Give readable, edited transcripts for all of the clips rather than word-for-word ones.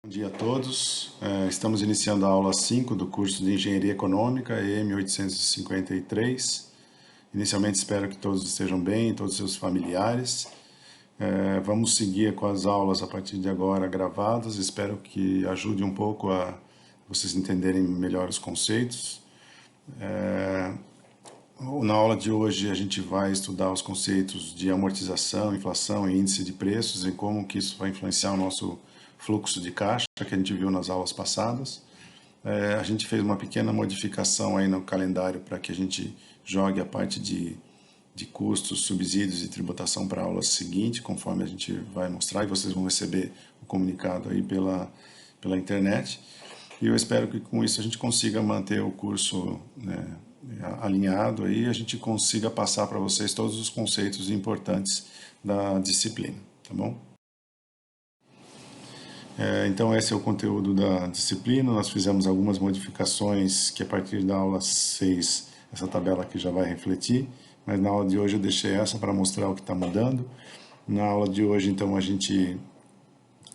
Bom dia a todos. Estamos iniciando a aula 5 do curso de Engenharia Econômica, EM 853. Inicialmente espero que todos estejam bem, todos os seus familiares. Vamos seguir com as aulas a partir de agora gravadas. Espero que ajude um pouco a vocês entenderem melhor os conceitos. Na aula de hoje a gente vai estudar os conceitos de amortização, inflação e índice de preços e como que isso vai influenciar o nosso fluxo de caixa, que a gente viu nas aulas passadas. A gente fez uma pequena modificação aí no calendário para que a gente jogue a parte de custos, subsídios e tributação para a aula seguinte, conforme a gente vai mostrar, e vocês vão receber o comunicado aí pela internet. E eu espero que com isso a gente consiga manter o curso, né, alinhado aí, a gente consiga passar para vocês todos os conceitos importantes da disciplina, tá bom? Então esse é o conteúdo da disciplina. Nós fizemos algumas modificações que a partir da aula 6 essa tabela aqui já vai refletir, mas na aula de hoje eu deixei essa para mostrar o que está mudando. Na aula de hoje então a gente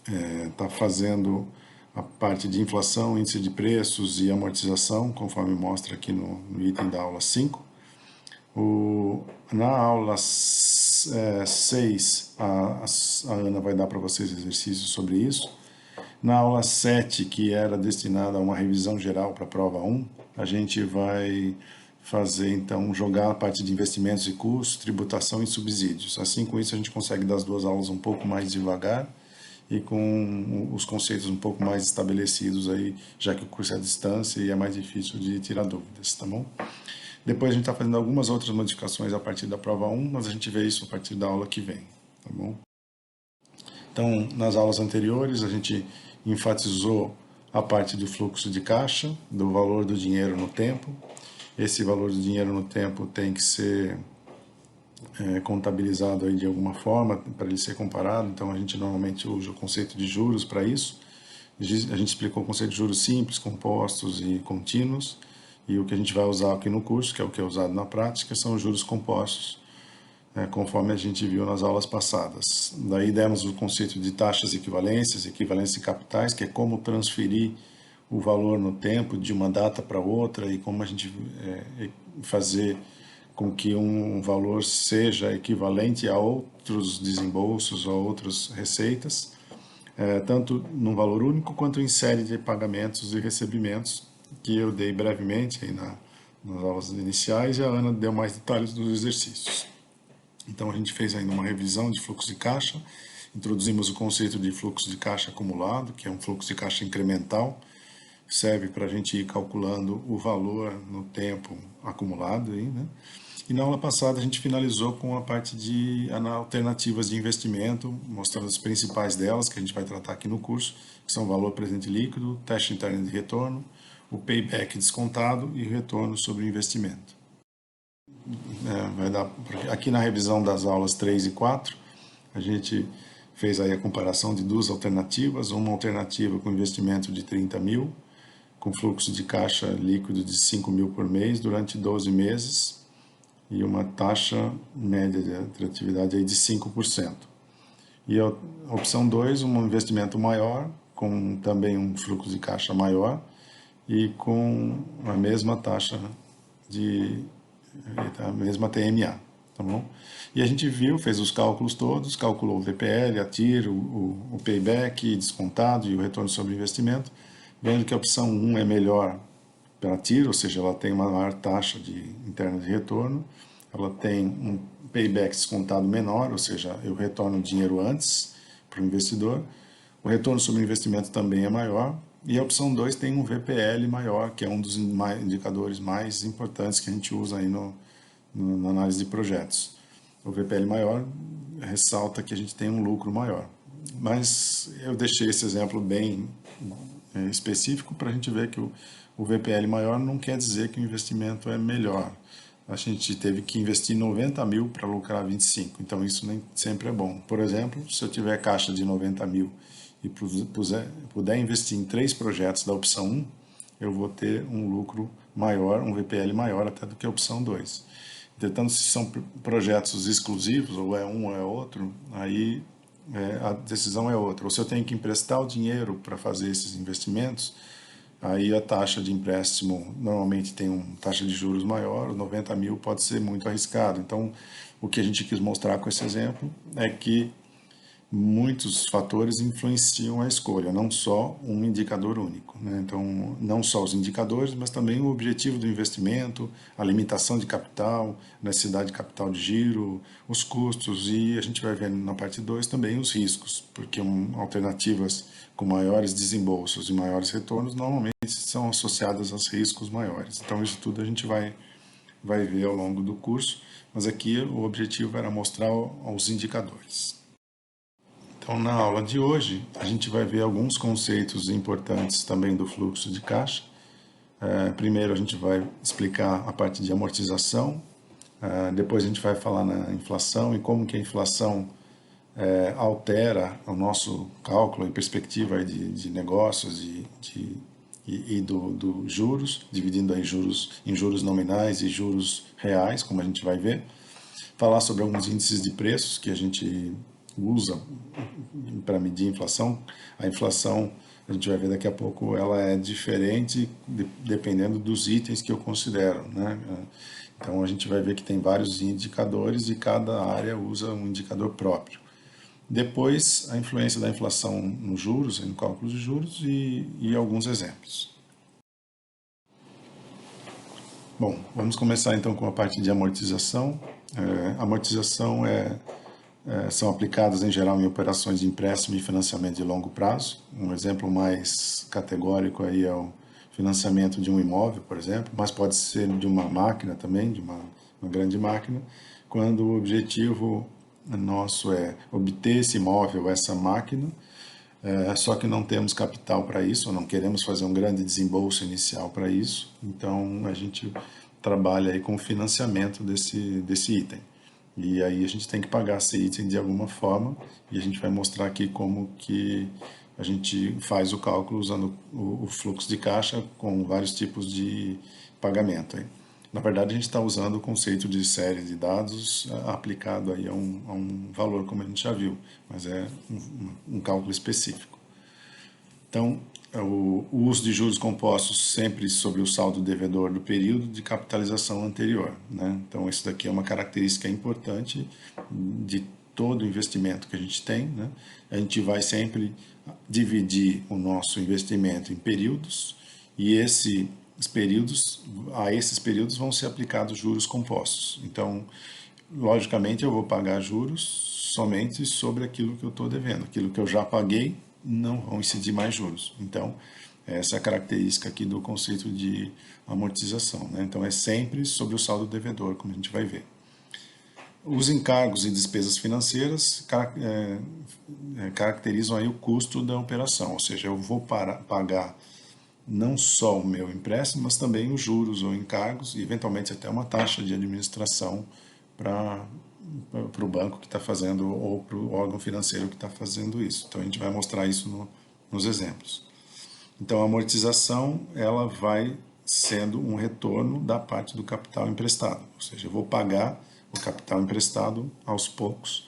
está fazendo a parte de inflação, índice de preços e amortização, conforme mostra aqui no item da aula 5. Na aula 6, a Ana vai dar para vocês exercícios sobre isso. Na aula 7, que era destinada a uma revisão geral para a prova 1, a gente vai fazer, então, jogar a parte de investimentos e custos, tributação e subsídios. Assim, com isso, a gente consegue dar as duas aulas um pouco mais devagar e com os conceitos um pouco mais estabelecidos aí, já que o curso é à distância e é mais difícil de tirar dúvidas, tá bom? Depois a gente está fazendo algumas outras modificações a partir da prova 1, mas a gente vê isso a partir da aula que vem, tá bom? Então, nas aulas anteriores, a gente enfatizou a parte do fluxo de caixa, do valor do dinheiro no tempo. Esse valor do dinheiro no tempo tem que ser contabilizado aí de alguma forma para ele ser comparado. Então, a gente normalmente usa o conceito de juros para isso. A gente explicou o conceito de juros simples, compostos e contínuos. E o que a gente vai usar aqui no curso, que é o que é usado na prática, são os juros compostos, conforme a gente viu nas aulas passadas. Daí demos o conceito de taxas equivalências, equivalência de capitais, que é como transferir o valor no tempo de uma data para outra e como a gente fazer com que um valor seja equivalente a outros desembolsos ou outras receitas, tanto num valor único quanto em série de pagamentos e recebimentos, que eu dei brevemente aí nas aulas iniciais, e a Ana deu mais detalhes dos exercícios. Então a gente fez ainda uma revisão de fluxo de caixa, introduzimos o conceito de fluxo de caixa acumulado, que é um fluxo de caixa incremental, serve para a gente ir calculando o valor no tempo acumulado aí, né? E na aula passada a gente finalizou com a parte de alternativas de investimento, mostrando as principais delas, que a gente vai tratar aqui no curso, que são o valor presente líquido, taxa interna de retorno, o payback descontado e o retorno sobre o investimento. Aqui na revisão das aulas 3 e 4, a gente fez aí a comparação de duas alternativas, uma alternativa com investimento de 30 mil, com fluxo de caixa líquido de 5 mil por mês durante 12 meses e uma taxa média de atratividade aí de 5%. E a opção 2, um investimento maior, com também um fluxo de caixa maior e com a mesma taxa a mesma TMA, tá bom? E a gente viu, fez os cálculos todos, calculou o VPL, a TIR, o payback descontado e o retorno sobre investimento, vendo que a opção 1 é melhor para a TIR, ou seja, ela tem uma maior taxa interna de retorno, ela tem um payback descontado menor, ou seja, eu retorno o dinheiro antes para o investidor, o retorno sobre o investimento também é maior, e a opção 2 tem um VPL maior, que é um dos indicadores mais importantes que a gente usa aí na análise de projetos. O VPL maior ressalta que a gente tem um lucro maior. Mas eu deixei esse exemplo bem específico para a gente ver que o VPL maior não quer dizer que o investimento é melhor. A gente teve que investir 90 mil para lucrar 25, então isso nem sempre é bom. Por exemplo, se eu tiver caixa de 90 mil e puder investir em 3 projetos da opção 1, eu vou ter um lucro maior, um VPL maior até do que a opção 2. Entretanto, se são projetos exclusivos, ou é um ou é outro, aí a decisão é outra. Ou se eu tenho que emprestar o dinheiro para fazer esses investimentos, aí a taxa de empréstimo normalmente tem uma taxa de juros maior, 90 mil pode ser muito arriscado. Então, o que a gente quis mostrar com esse exemplo é que muitos fatores influenciam a escolha, não só um indicador único, né? Então, não só os indicadores, mas também o objetivo do investimento, a limitação de capital, necessidade de capital de giro, os custos e a gente vai ver na parte 2 também os riscos, porque alternativas com maiores desembolsos e maiores retornos normalmente são associadas aos riscos maiores. Então, isso tudo a gente vai ver ao longo do curso, mas aqui o objetivo era mostrar os indicadores. Então, na aula de hoje, a gente vai ver alguns conceitos importantes também do fluxo de caixa. Primeiro, a gente vai explicar a parte de amortização. Depois, a gente vai falar na inflação e como que a inflação altera o nosso cálculo e perspectiva de negócios e do juros, dividindo aí juros em juros nominais e juros reais, como a gente vai ver. Falar sobre alguns índices de preços que a gente usa para medir a inflação. A inflação, a gente vai ver daqui a pouco, ela é diferente dependendo dos itens que eu considero, né? Então a gente vai ver que tem vários indicadores e cada área usa um indicador próprio. Depois, a influência da inflação nos juros, no cálculo de juros e alguns exemplos. Bom, vamos começar então com a parte de amortização. Amortização são aplicadas em geral em operações de empréstimo e financiamento de longo prazo. Um exemplo mais categórico aí é o financiamento de um imóvel, por exemplo, mas pode ser de uma máquina também, de uma grande máquina, quando o objetivo nosso é obter esse imóvel, essa máquina, só que não temos capital para isso, ou não queremos fazer um grande desembolso inicial para isso, então a gente trabalha aí com o financiamento desse item. E aí a gente tem que pagar esse item de alguma forma, e a gente vai mostrar aqui como que a gente faz o cálculo usando o fluxo de caixa com vários tipos de pagamento. Aí. Na verdade, a gente está usando o conceito de série de dados aplicado aí a um valor, como a gente já viu, mas é um cálculo específico. Então, o uso de juros compostos sempre sobre o saldo devedor do período de capitalização anterior, né? Então, isso daqui é uma característica importante de todo investimento que a gente tem, né? A gente vai sempre dividir o nosso investimento em períodos e a esses períodos vão ser aplicados juros compostos. Então, logicamente, eu vou pagar juros somente sobre aquilo que eu estou devendo. Aquilo que eu já paguei, não vão incidir mais juros. Então, essa é a característica aqui do conceito de amortização, né? Então, é sempre sobre o saldo devedor, como a gente vai ver. Os encargos e despesas financeiras caracterizam aí o custo da operação, ou seja, eu vou pagar não só o meu empréstimo, mas também os juros ou encargos e eventualmente até uma taxa de administração para o banco que está fazendo ou para o órgão financeiro que está fazendo isso. Então a gente vai mostrar isso nos exemplos. Então a amortização ela vai sendo um retorno da parte do capital emprestado, ou seja, eu vou pagar o capital emprestado aos poucos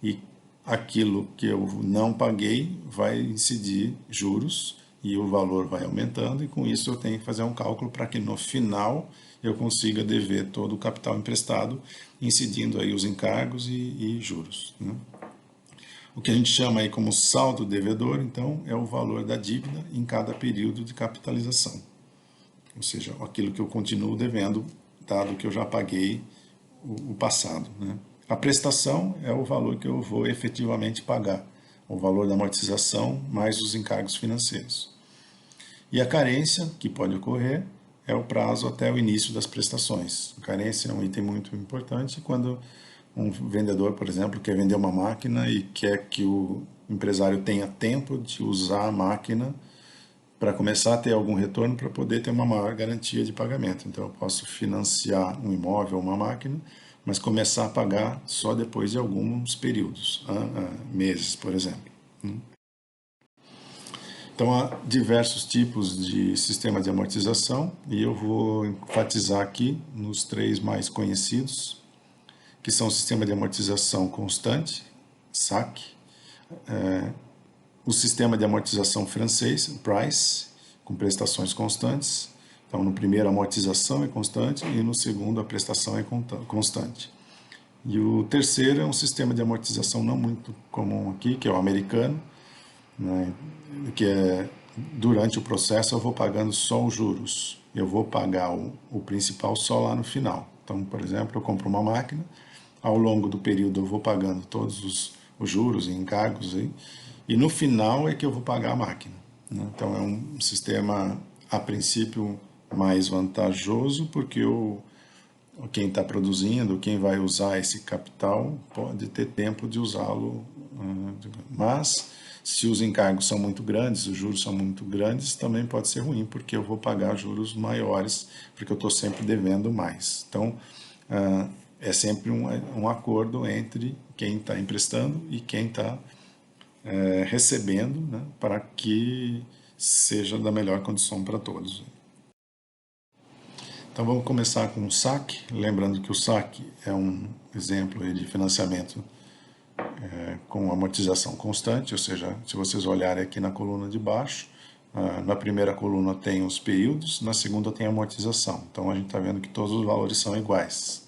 e aquilo que eu não paguei vai incidir juros e o valor vai aumentando e com isso eu tenho que fazer um cálculo para que no final eu consiga dever todo o capital emprestado, incidindo aí os encargos e juros, né? O que a gente chama aí como saldo devedor, então, é o valor da dívida em cada período de capitalização. Ou seja, aquilo que eu continuo devendo, dado que eu já paguei o passado, né? A prestação é o valor que eu vou efetivamente pagar, o valor da amortização mais os encargos financeiros. E a carência, que pode ocorrer, é o prazo até o início das prestações. A carência é um item muito importante quando um vendedor, por exemplo, quer vender uma máquina e quer que o empresário tenha tempo de usar a máquina para começar a ter algum retorno para poder ter uma maior garantia de pagamento. Então eu posso financiar um imóvel ou uma máquina, mas começar a pagar só depois de alguns períodos, meses, por exemplo. Então há diversos tipos de sistema de amortização e eu vou enfatizar aqui nos 3 mais conhecidos, que são o sistema de amortização constante, SAC, o sistema de amortização francês, Price, com prestações constantes. Então, no primeiro a amortização é constante e no segundo a prestação é constante. E o terceiro é um sistema de amortização não muito comum aqui, que é o americano, né, que é durante o processo eu vou pagando só os juros. Eu vou pagar o principal só lá no final. Então, por exemplo, eu compro uma máquina, ao longo do período eu vou pagando todos os juros e encargos aí, e no final é que eu vou pagar a máquina, né? Então é um sistema, a princípio, mais vantajoso, porque quem está produzindo, quem vai usar esse capital, pode ter tempo de usá-lo, mas se os encargos são muito grandes, os juros são muito grandes, também pode ser ruim, porque eu vou pagar juros maiores, porque eu estou sempre devendo mais. Então, é sempre um acordo entre quem está emprestando e quem está recebendo, né, para que seja da melhor condição para todos. Então vamos começar com o saque, lembrando que o saque é um exemplo de financiamento com amortização constante, ou seja, se vocês olharem aqui na coluna de baixo, na primeira coluna tem os períodos, na segunda tem a amortização. Então a gente está vendo que todos os valores são iguais.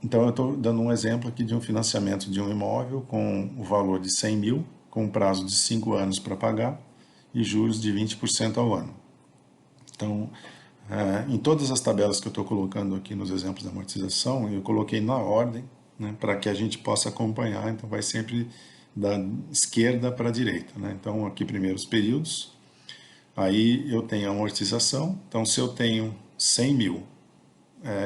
Então eu estou dando um exemplo aqui de um financiamento de um imóvel com o valor de 100 mil, com um prazo de 5 anos para pagar e juros de 20% ao ano. Então, em todas as tabelas que eu estou colocando aqui nos exemplos da amortização, eu coloquei na ordem, né, para que a gente possa acompanhar. Então vai sempre da esquerda para a direita, né? Então aqui primeiro os períodos, aí eu tenho a amortização. Então se eu tenho 100 mil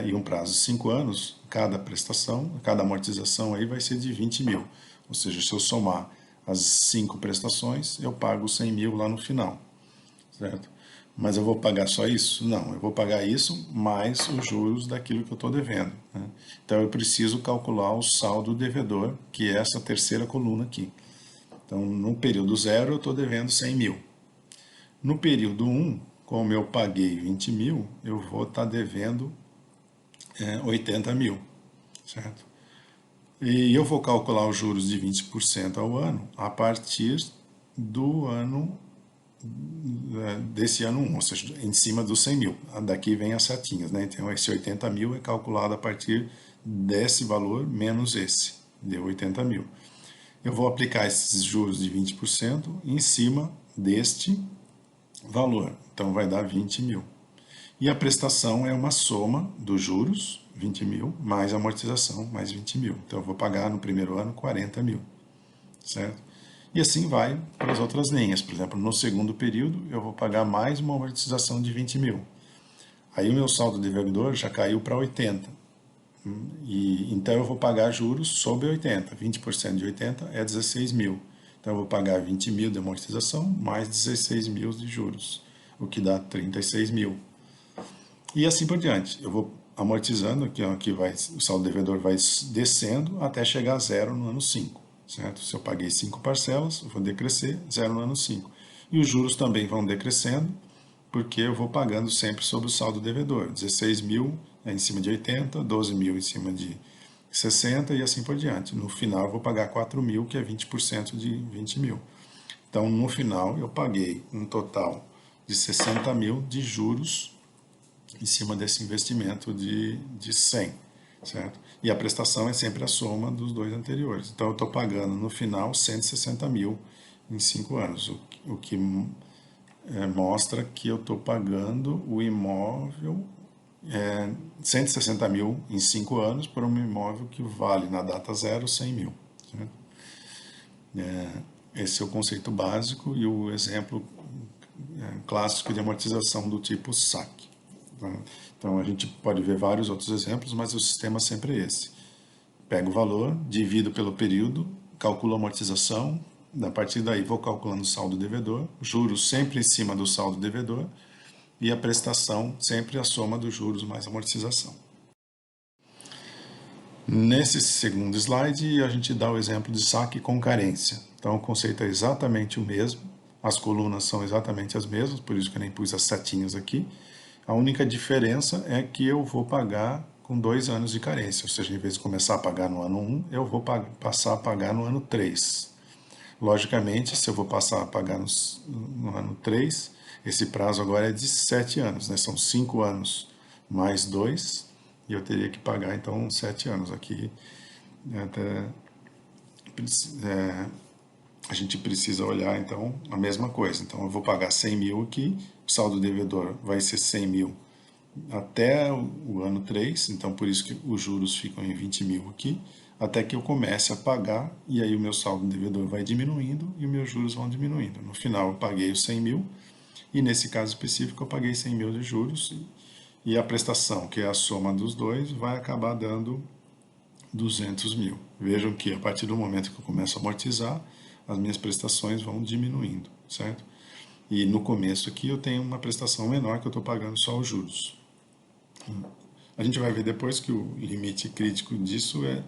e um prazo de 5 anos, cada prestação, cada amortização aí vai ser de 20 mil. Ou seja, se eu somar as 5 prestações, eu pago 100 mil lá no final, certo? Mas eu vou pagar só isso? Não, eu vou pagar isso mais os juros daquilo que eu estou devendo, né? Então eu preciso calcular o saldo devedor, que é essa terceira coluna aqui. Então no período 0 eu estou devendo 100 mil. No período 1, como eu paguei 20 mil, eu vou estar devendo 80 mil, certo? E eu vou calcular os juros de 20% ao ano a partir do ano desse ano 1, ou seja, em cima dos 100 mil. Daqui vem as setinhas, né? Então esse 80 mil é calculado a partir desse valor menos esse, deu 80 mil. Eu vou aplicar esses juros de 20% em cima deste valor, então vai dar 20 mil. E a prestação é uma soma dos juros, 20 mil, mais a amortização, mais 20 mil. Então eu vou pagar no primeiro ano 40 mil, certo? E assim vai para as outras linhas. Por exemplo, no segundo período eu vou pagar mais uma amortização de 20 mil. Aí o meu saldo devedor já caiu para 80. E, então eu vou pagar juros sobre 80. 20% de 80 é 16 mil. Então eu vou pagar 20 mil de amortização mais 16 mil de juros, o que dá 36 mil. E assim por diante. Eu vou amortizando, aqui vai, o saldo devedor vai descendo até chegar a zero no ano 5. Certo? Se eu paguei 5 parcelas, eu vou decrescer, zero no ano 5. E os juros também vão decrescendo, porque eu vou pagando sempre sobre o saldo devedor. 16 mil em cima de 80, 12 mil em cima de 60 e assim por diante. No final eu vou pagar 4 mil, que é 20% de 20 mil. Então no final eu paguei um total de 60 mil de juros em cima desse investimento de 100, certo? E a prestação é sempre a soma dos dois anteriores. Então eu estou pagando no final 160 mil em 5 anos, o que mostra que eu estou pagando o imóvel 160 mil em 5 anos por um imóvel que vale na data zero 100 mil. Certo? Esse é o conceito básico e o exemplo clássico de amortização do tipo saque. Então a gente pode ver vários outros exemplos, mas o sistema sempre é esse. Pego o valor, divido pelo período, calculo a amortização, a partir daí vou calculando o saldo devedor, juros sempre em cima do saldo devedor e a prestação sempre a soma dos juros mais amortização. Nesse segundo slide a gente dá o exemplo de saque com carência. Então o conceito é exatamente o mesmo, as colunas são exatamente as mesmas, por isso que eu nem pus as setinhas aqui. A única diferença é que eu vou pagar com 2 anos de carência, ou seja, em vez de começar a pagar no ano 1, eu vou passar a pagar no ano 3. Logicamente, se eu vou passar a pagar no ano 3, esse prazo agora é de 7 anos, né? São 5 anos mais 2, e eu teria que pagar então 7 anos aqui. Até, a gente precisa olhar então a mesma coisa. Então eu vou pagar 100 mil aqui, o saldo devedor vai ser 100 mil até o ano 3, então por isso que os juros ficam em 20 mil aqui, até que eu comece a pagar, e aí o meu saldo devedor vai diminuindo e os meus juros vão diminuindo. No final eu paguei os 100 mil, e nesse caso específico eu paguei 100 mil de juros, e a prestação, que é a soma dos dois, vai acabar dando 200 mil. Vejam que a partir do momento que eu começo a amortizar, as minhas prestações vão diminuindo, certo? E no começo aqui eu tenho uma prestação menor que eu estou pagando só os juros. A gente vai ver depois que o limite crítico disso é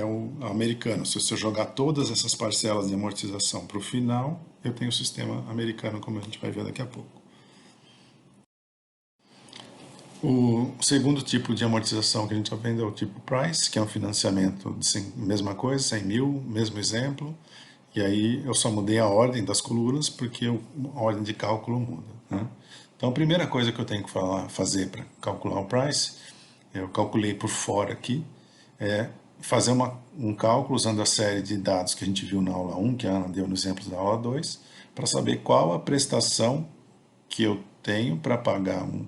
o americano. Se você jogar todas essas parcelas de amortização para o final, eu tenho o sistema americano, como a gente vai ver daqui a pouco. O segundo tipo de amortização que a gente aprende é o tipo price, que é um financiamento de mesma coisa, 100 mil, mesmo exemplo. E aí eu só mudei a ordem das colunas porque a ordem de cálculo muda, né? Então a primeira coisa que eu tenho que fazer para calcular o price, eu calculei por fora aqui, é fazer um cálculo usando a série de dados que a gente viu na aula 1, que a Ana deu no exemplo da aula 2, para saber qual a prestação que eu tenho para pagar um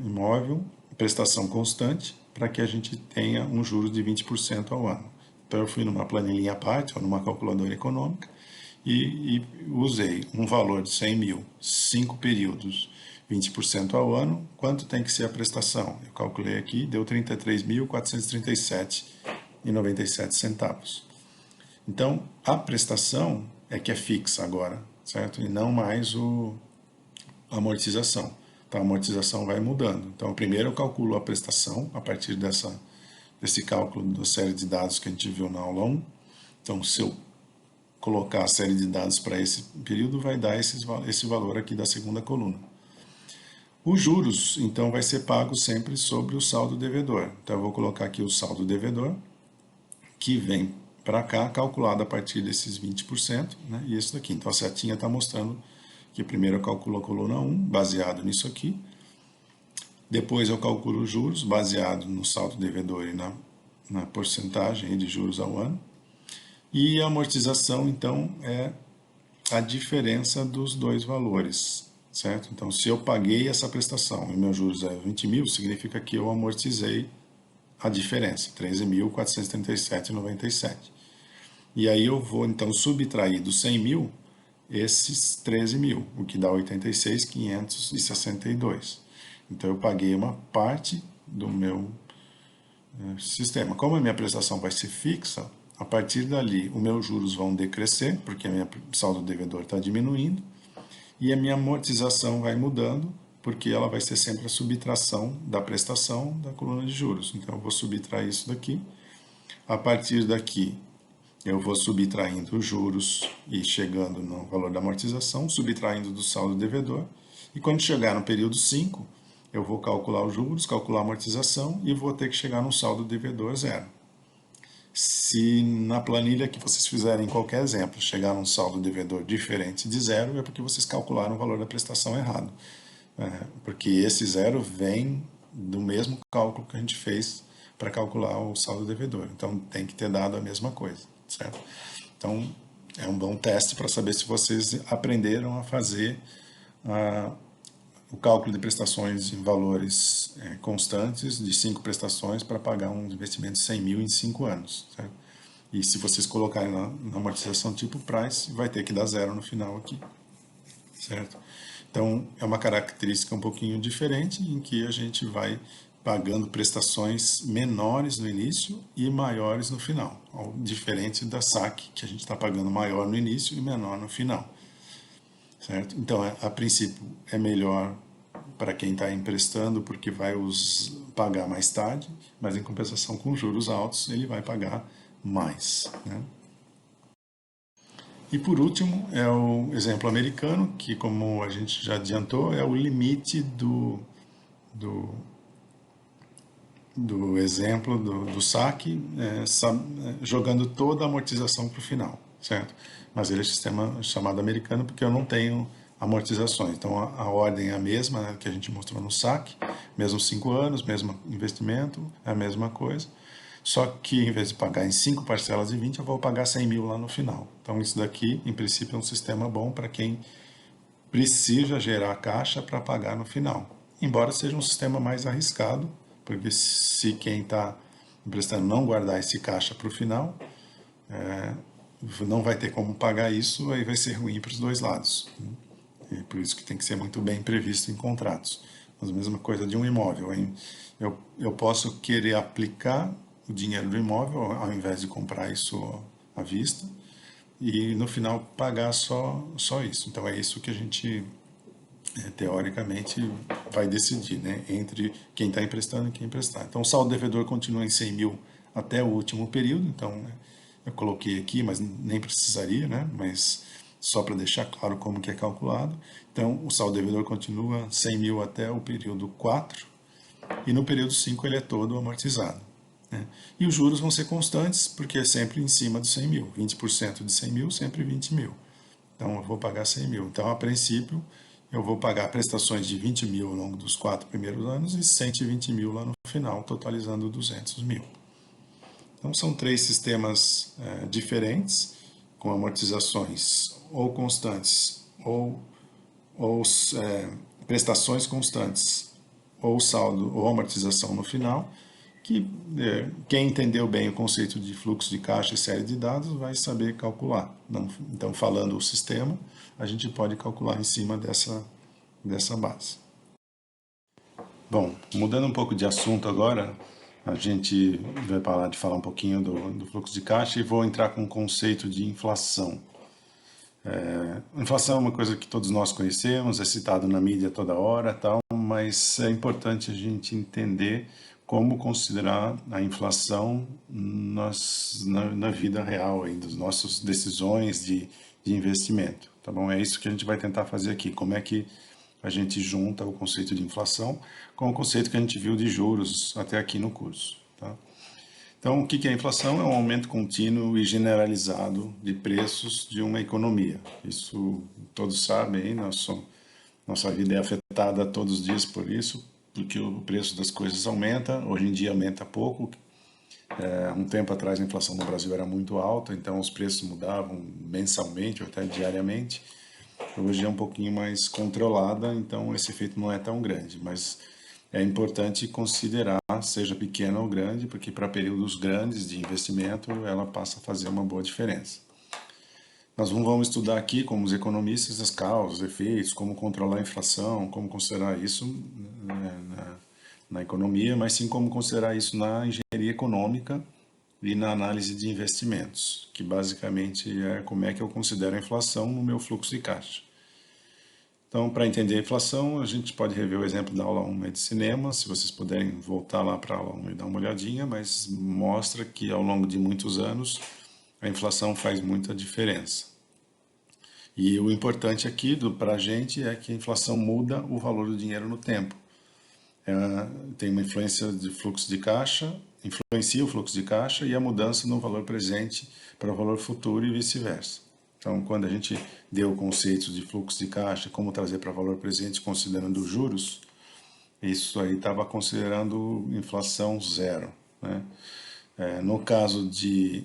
imóvel, prestação constante, para que a gente tenha um juros de 20% ao ano. Então eu fui numa planilhinha à parte, ou numa calculadora econômica, e usei um valor de 100 mil, 5 períodos, 20% ao ano, quanto tem que ser a prestação? Eu calculei aqui, deu 33.437,97 centavos. Então, a prestação é que é fixa agora, certo? E não mais a amortização. Então, a amortização vai mudando. Então, primeiro eu calculo a prestação a partir desse cálculo da série de dados que a gente viu na aula 1. Então, se eu colocar a série de dados para esse período, vai dar esse valor aqui da segunda coluna. Os juros, então, vai ser pago sempre sobre o saldo devedor. Então, eu vou colocar aqui o saldo devedor, que vem para cá, calculado a partir desses 20%, né? E isso daqui. Então, a setinha está mostrando que primeiro eu calculo a coluna 1, baseado nisso aqui. Depois eu calculo os juros, baseado no saldo devedor e na porcentagem de juros ao ano. E a amortização, então, é a diferença dos dois valores, certo? Então, se eu paguei essa prestação e meus juros é 20 mil, significa que eu amortizei a diferença, 13.437,97. E aí eu vou, então, subtrair dos 100 mil esses 13 mil, o que dá 86.562. Então, eu paguei uma parte do meu sistema. Como a minha prestação vai ser fixa, a partir dali, os meus juros vão decrescer, porque a minha saldo devedor está diminuindo, e a minha amortização vai mudando, porque ela vai ser sempre a subtração da prestação da coluna de juros. Então, eu vou subtrair isso daqui. A partir daqui, eu vou subtraindo os juros e chegando no valor da amortização, subtraindo do saldo devedor, e quando chegar no período 5, eu vou calcular os juros, calcular a amortização e vou ter que chegar no saldo devedor zero. Se na planilha que vocês fizerem qualquer exemplo chegar num saldo devedor diferente de zero, é porque vocês calcularam o valor da prestação errado. Porque esse zero vem do mesmo cálculo que a gente fez para calcular o saldo devedor. Então tem que ter dado a mesma coisa, certo? Então é um bom teste para saber se vocês aprenderam a fazer o cálculo de prestações em valores constantes de 5 prestações para pagar um investimento de 100 mil em 5 anos, certo? E se vocês colocarem na amortização tipo price, vai ter que dar zero no final aqui, certo? Então, é uma característica um pouquinho diferente, em que a gente vai pagando prestações menores no início e maiores no final, diferente da saque, que a gente está pagando maior no início e menor no final, certo? Então, a princípio, é melhor para quem está emprestando, porque vai pagar mais tarde, mas em compensação com juros altos, ele vai pagar mais, né? E por último, é o exemplo americano, que como a gente já adiantou, é o limite do exemplo do saque, jogando toda a amortização para o final, certo? Mas ele é sistema chamado americano porque eu não tenho amortizações. Então a ordem é a mesma, né, que a gente mostrou no saque, mesmo 5 anos, mesmo investimento, é a mesma coisa. Só que em vez de pagar em 5 parcelas de 20, eu vou pagar 100 mil lá no final. Então isso daqui, em princípio, é um sistema bom para quem precisa gerar caixa para pagar no final. Embora seja um sistema mais arriscado, porque se quem está emprestando não guardar esse caixa para o final, não vai ter como pagar isso, aí vai ser ruim para os dois lados. E por isso que tem que ser muito bem previsto em contratos. Mas a mesma coisa de um imóvel. Eu posso querer aplicar o dinheiro do imóvel ao invés de comprar isso à vista e no final pagar só isso. Então é isso que a gente teoricamente vai decidir, né, entre quem está emprestando e quem emprestar. Então o saldo devedor continua em 100 mil até o último período, então eu coloquei aqui, mas nem precisaria, né, mas só para deixar claro como que é calculado. Então o saldo devedor continua 100 mil até o período 4 e no período 5 ele é todo amortizado. Né? E os juros vão ser constantes, porque é sempre em cima dos 100 mil. 20% de 100 mil, sempre 20 mil. Então eu vou pagar 100 mil. Então, a princípio, eu vou pagar prestações de 20 mil ao longo dos 4 primeiros anos e 120 mil lá no final, totalizando 200 mil. Então, são 3 sistemas diferentes, com amortizações ou constantes, ou prestações constantes, ou saldo ou amortização no final, que quem entendeu bem o conceito de fluxo de caixa e série de dados vai saber calcular. Então, falando o sistema, a gente pode calcular em cima dessa base. Bom, mudando um pouco de assunto agora, a gente vai parar de falar um pouquinho do fluxo de caixa e vou entrar com o conceito de inflação. Inflação é uma coisa que todos nós conhecemos, é citado na mídia toda hora, tal, mas é importante a gente entender como considerar a inflação na vida real aí, das nossas decisões de investimento, tá bom? É isso que a gente vai tentar fazer aqui, como é que a gente junta o conceito de inflação com o conceito que a gente viu de juros até aqui no curso, tá? Então, o que é a inflação? É um aumento contínuo e generalizado de preços de uma economia. Isso todos sabem, nossa vida é afetada todos os dias por isso, porque o preço das coisas aumenta, hoje em dia aumenta pouco. Um tempo atrás a inflação no Brasil era muito alta, então os preços mudavam mensalmente ou até diariamente. Hoje é um pouquinho mais controlada, então esse efeito não é tão grande, mas é importante considerar, seja pequena ou grande, porque para períodos grandes de investimento ela passa a fazer uma boa diferença. Nós não vamos estudar aqui, como os economistas, as causas, efeitos, como controlar a inflação, como considerar isso na economia, mas sim como considerar isso na engenharia econômica e na análise de investimentos, que basicamente é como é que eu considero a inflação no meu fluxo de caixa. Então, para entender a inflação, a gente pode rever o exemplo da aula 1 de cinema, se vocês puderem voltar lá para a aula 1 e dar uma olhadinha, mas mostra que ao longo de muitos anos a inflação faz muita diferença. E o importante aqui para a gente é que a inflação muda o valor do dinheiro no tempo. Tem uma influência de fluxo de caixa, influencia o fluxo de caixa e a mudança no valor presente para o valor futuro e vice-versa. Então, quando a gente deu o conceito de fluxo de caixa, como trazer para valor presente considerando os juros, isso aí estava considerando inflação zero, né? No caso de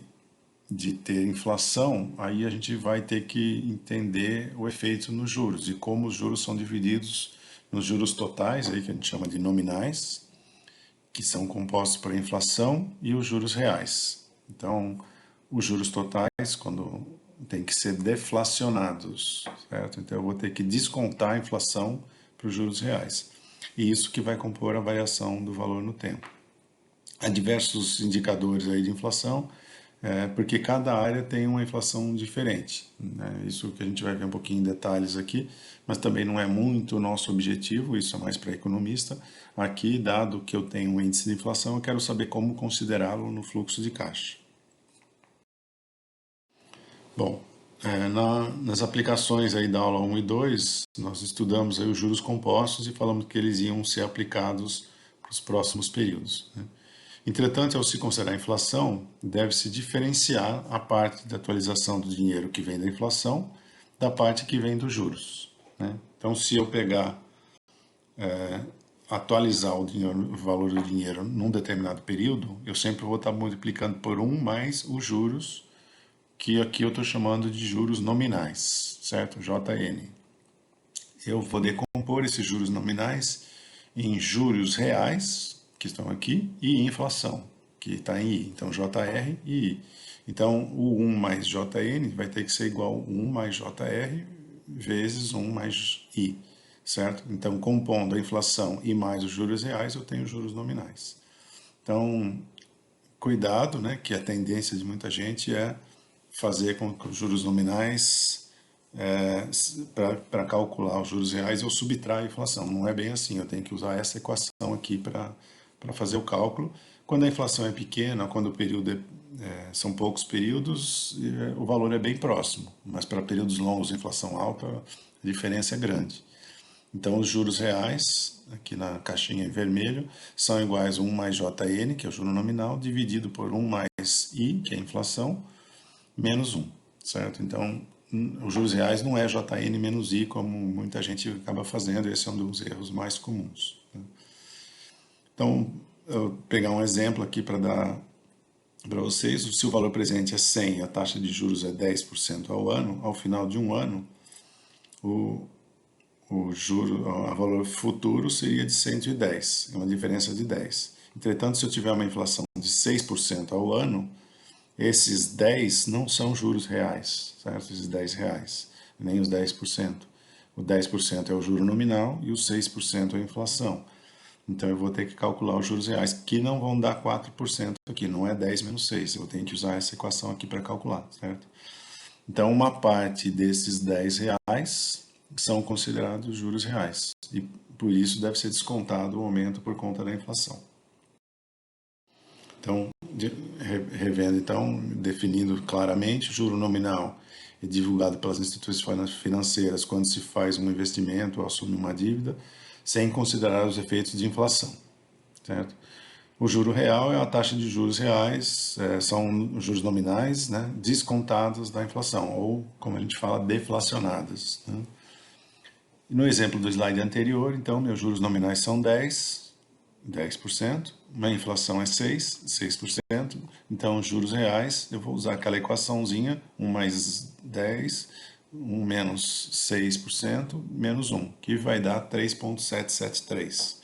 ter inflação, aí a gente vai ter que entender o efeito nos juros e como os juros são divididos nos juros totais, aí que a gente chama de nominais, que são compostos por inflação, e os juros reais. Então, os juros totais, quando tem que ser deflacionados, certo? Então, eu vou ter que descontar a inflação para os juros reais. E isso que vai compor a variação do valor no tempo. Há diversos indicadores aí de inflação, porque cada área tem uma inflação diferente, né? Isso que a gente vai ver um pouquinho em detalhes aqui, mas também não é muito o nosso objetivo, isso é mais para economista. Aqui, dado que eu tenho um índice de inflação, eu quero saber como considerá-lo no fluxo de caixa. Bom, nas aplicações aí da aula 1 e 2, nós estudamos aí os juros compostos e falamos que eles iam ser aplicados para os próximos períodos, né? Entretanto, ao se considerar a inflação, deve-se diferenciar a parte da atualização do dinheiro que vem da inflação da parte que vem dos juros, né? Então, se eu pegar, atualizar o dinheiro, o valor do dinheiro num determinado período, eu sempre vou estar multiplicando por 1 mais os juros, que aqui eu estou chamando de juros nominais, certo? JN. Eu vou decompor esses juros nominais em juros reais, que estão aqui, e inflação, que está em I. Então, JR e I. Então, o 1 mais JN vai ter que ser igual a 1 mais JR vezes 1 mais I, certo? Então, compondo a inflação e mais os juros reais, eu tenho os juros nominais. Então, cuidado, né, que a tendência de muita gente é fazer com que os juros nominais, para calcular os juros reais, eu subtraio a inflação. Não é bem assim, eu tenho que usar essa equação aqui para fazer o cálculo. Quando a inflação é pequena, quando o período são poucos períodos, o valor é bem próximo, mas para períodos longos de inflação alta, a diferença é grande. Então, os juros reais, aqui na caixinha em vermelho, são iguais a 1 mais JN, que é o juro nominal, dividido por 1 mais I, que é a inflação, menos 1, certo? Então, os juros reais não é JN menos I, como muita gente acaba fazendo, esse é um dos erros mais comuns, né? Então, eu vou pegar um exemplo aqui para dar para vocês. Se o valor presente é 100 e a taxa de juros é 10% ao ano, ao final de um ano, o juro, a valor futuro seria de 110, é uma diferença de 10. Entretanto, se eu tiver uma inflação de 6% ao ano, esses 10 não são juros reais, certo? Esses 10 reais, nem os 10%. O 10% é o juro nominal e o 6% é a inflação. Então eu vou ter que calcular os juros reais, que não vão dar 4% aqui, não é 10 menos 6. Eu tenho que usar essa equação aqui para calcular, certo? Então uma parte desses 10 reais são considerados juros reais e por isso deve ser descontado o aumento por conta da inflação. Então, revendo, então, definindo claramente, o juro nominal é divulgado pelas instituições financeiras quando se faz um investimento ou assume uma dívida, sem considerar os efeitos de inflação, certo? O juro real é a taxa de juros reais, são os juros nominais, né, descontados da inflação, ou, como a gente fala, deflacionados, né? E no exemplo do slide anterior, então, meus juros nominais são 10%, a inflação é 6%, então os juros reais, eu vou usar aquela equaçãozinha, 1 mais 10, 1 menos 6%, menos 1, que vai dar 3,773.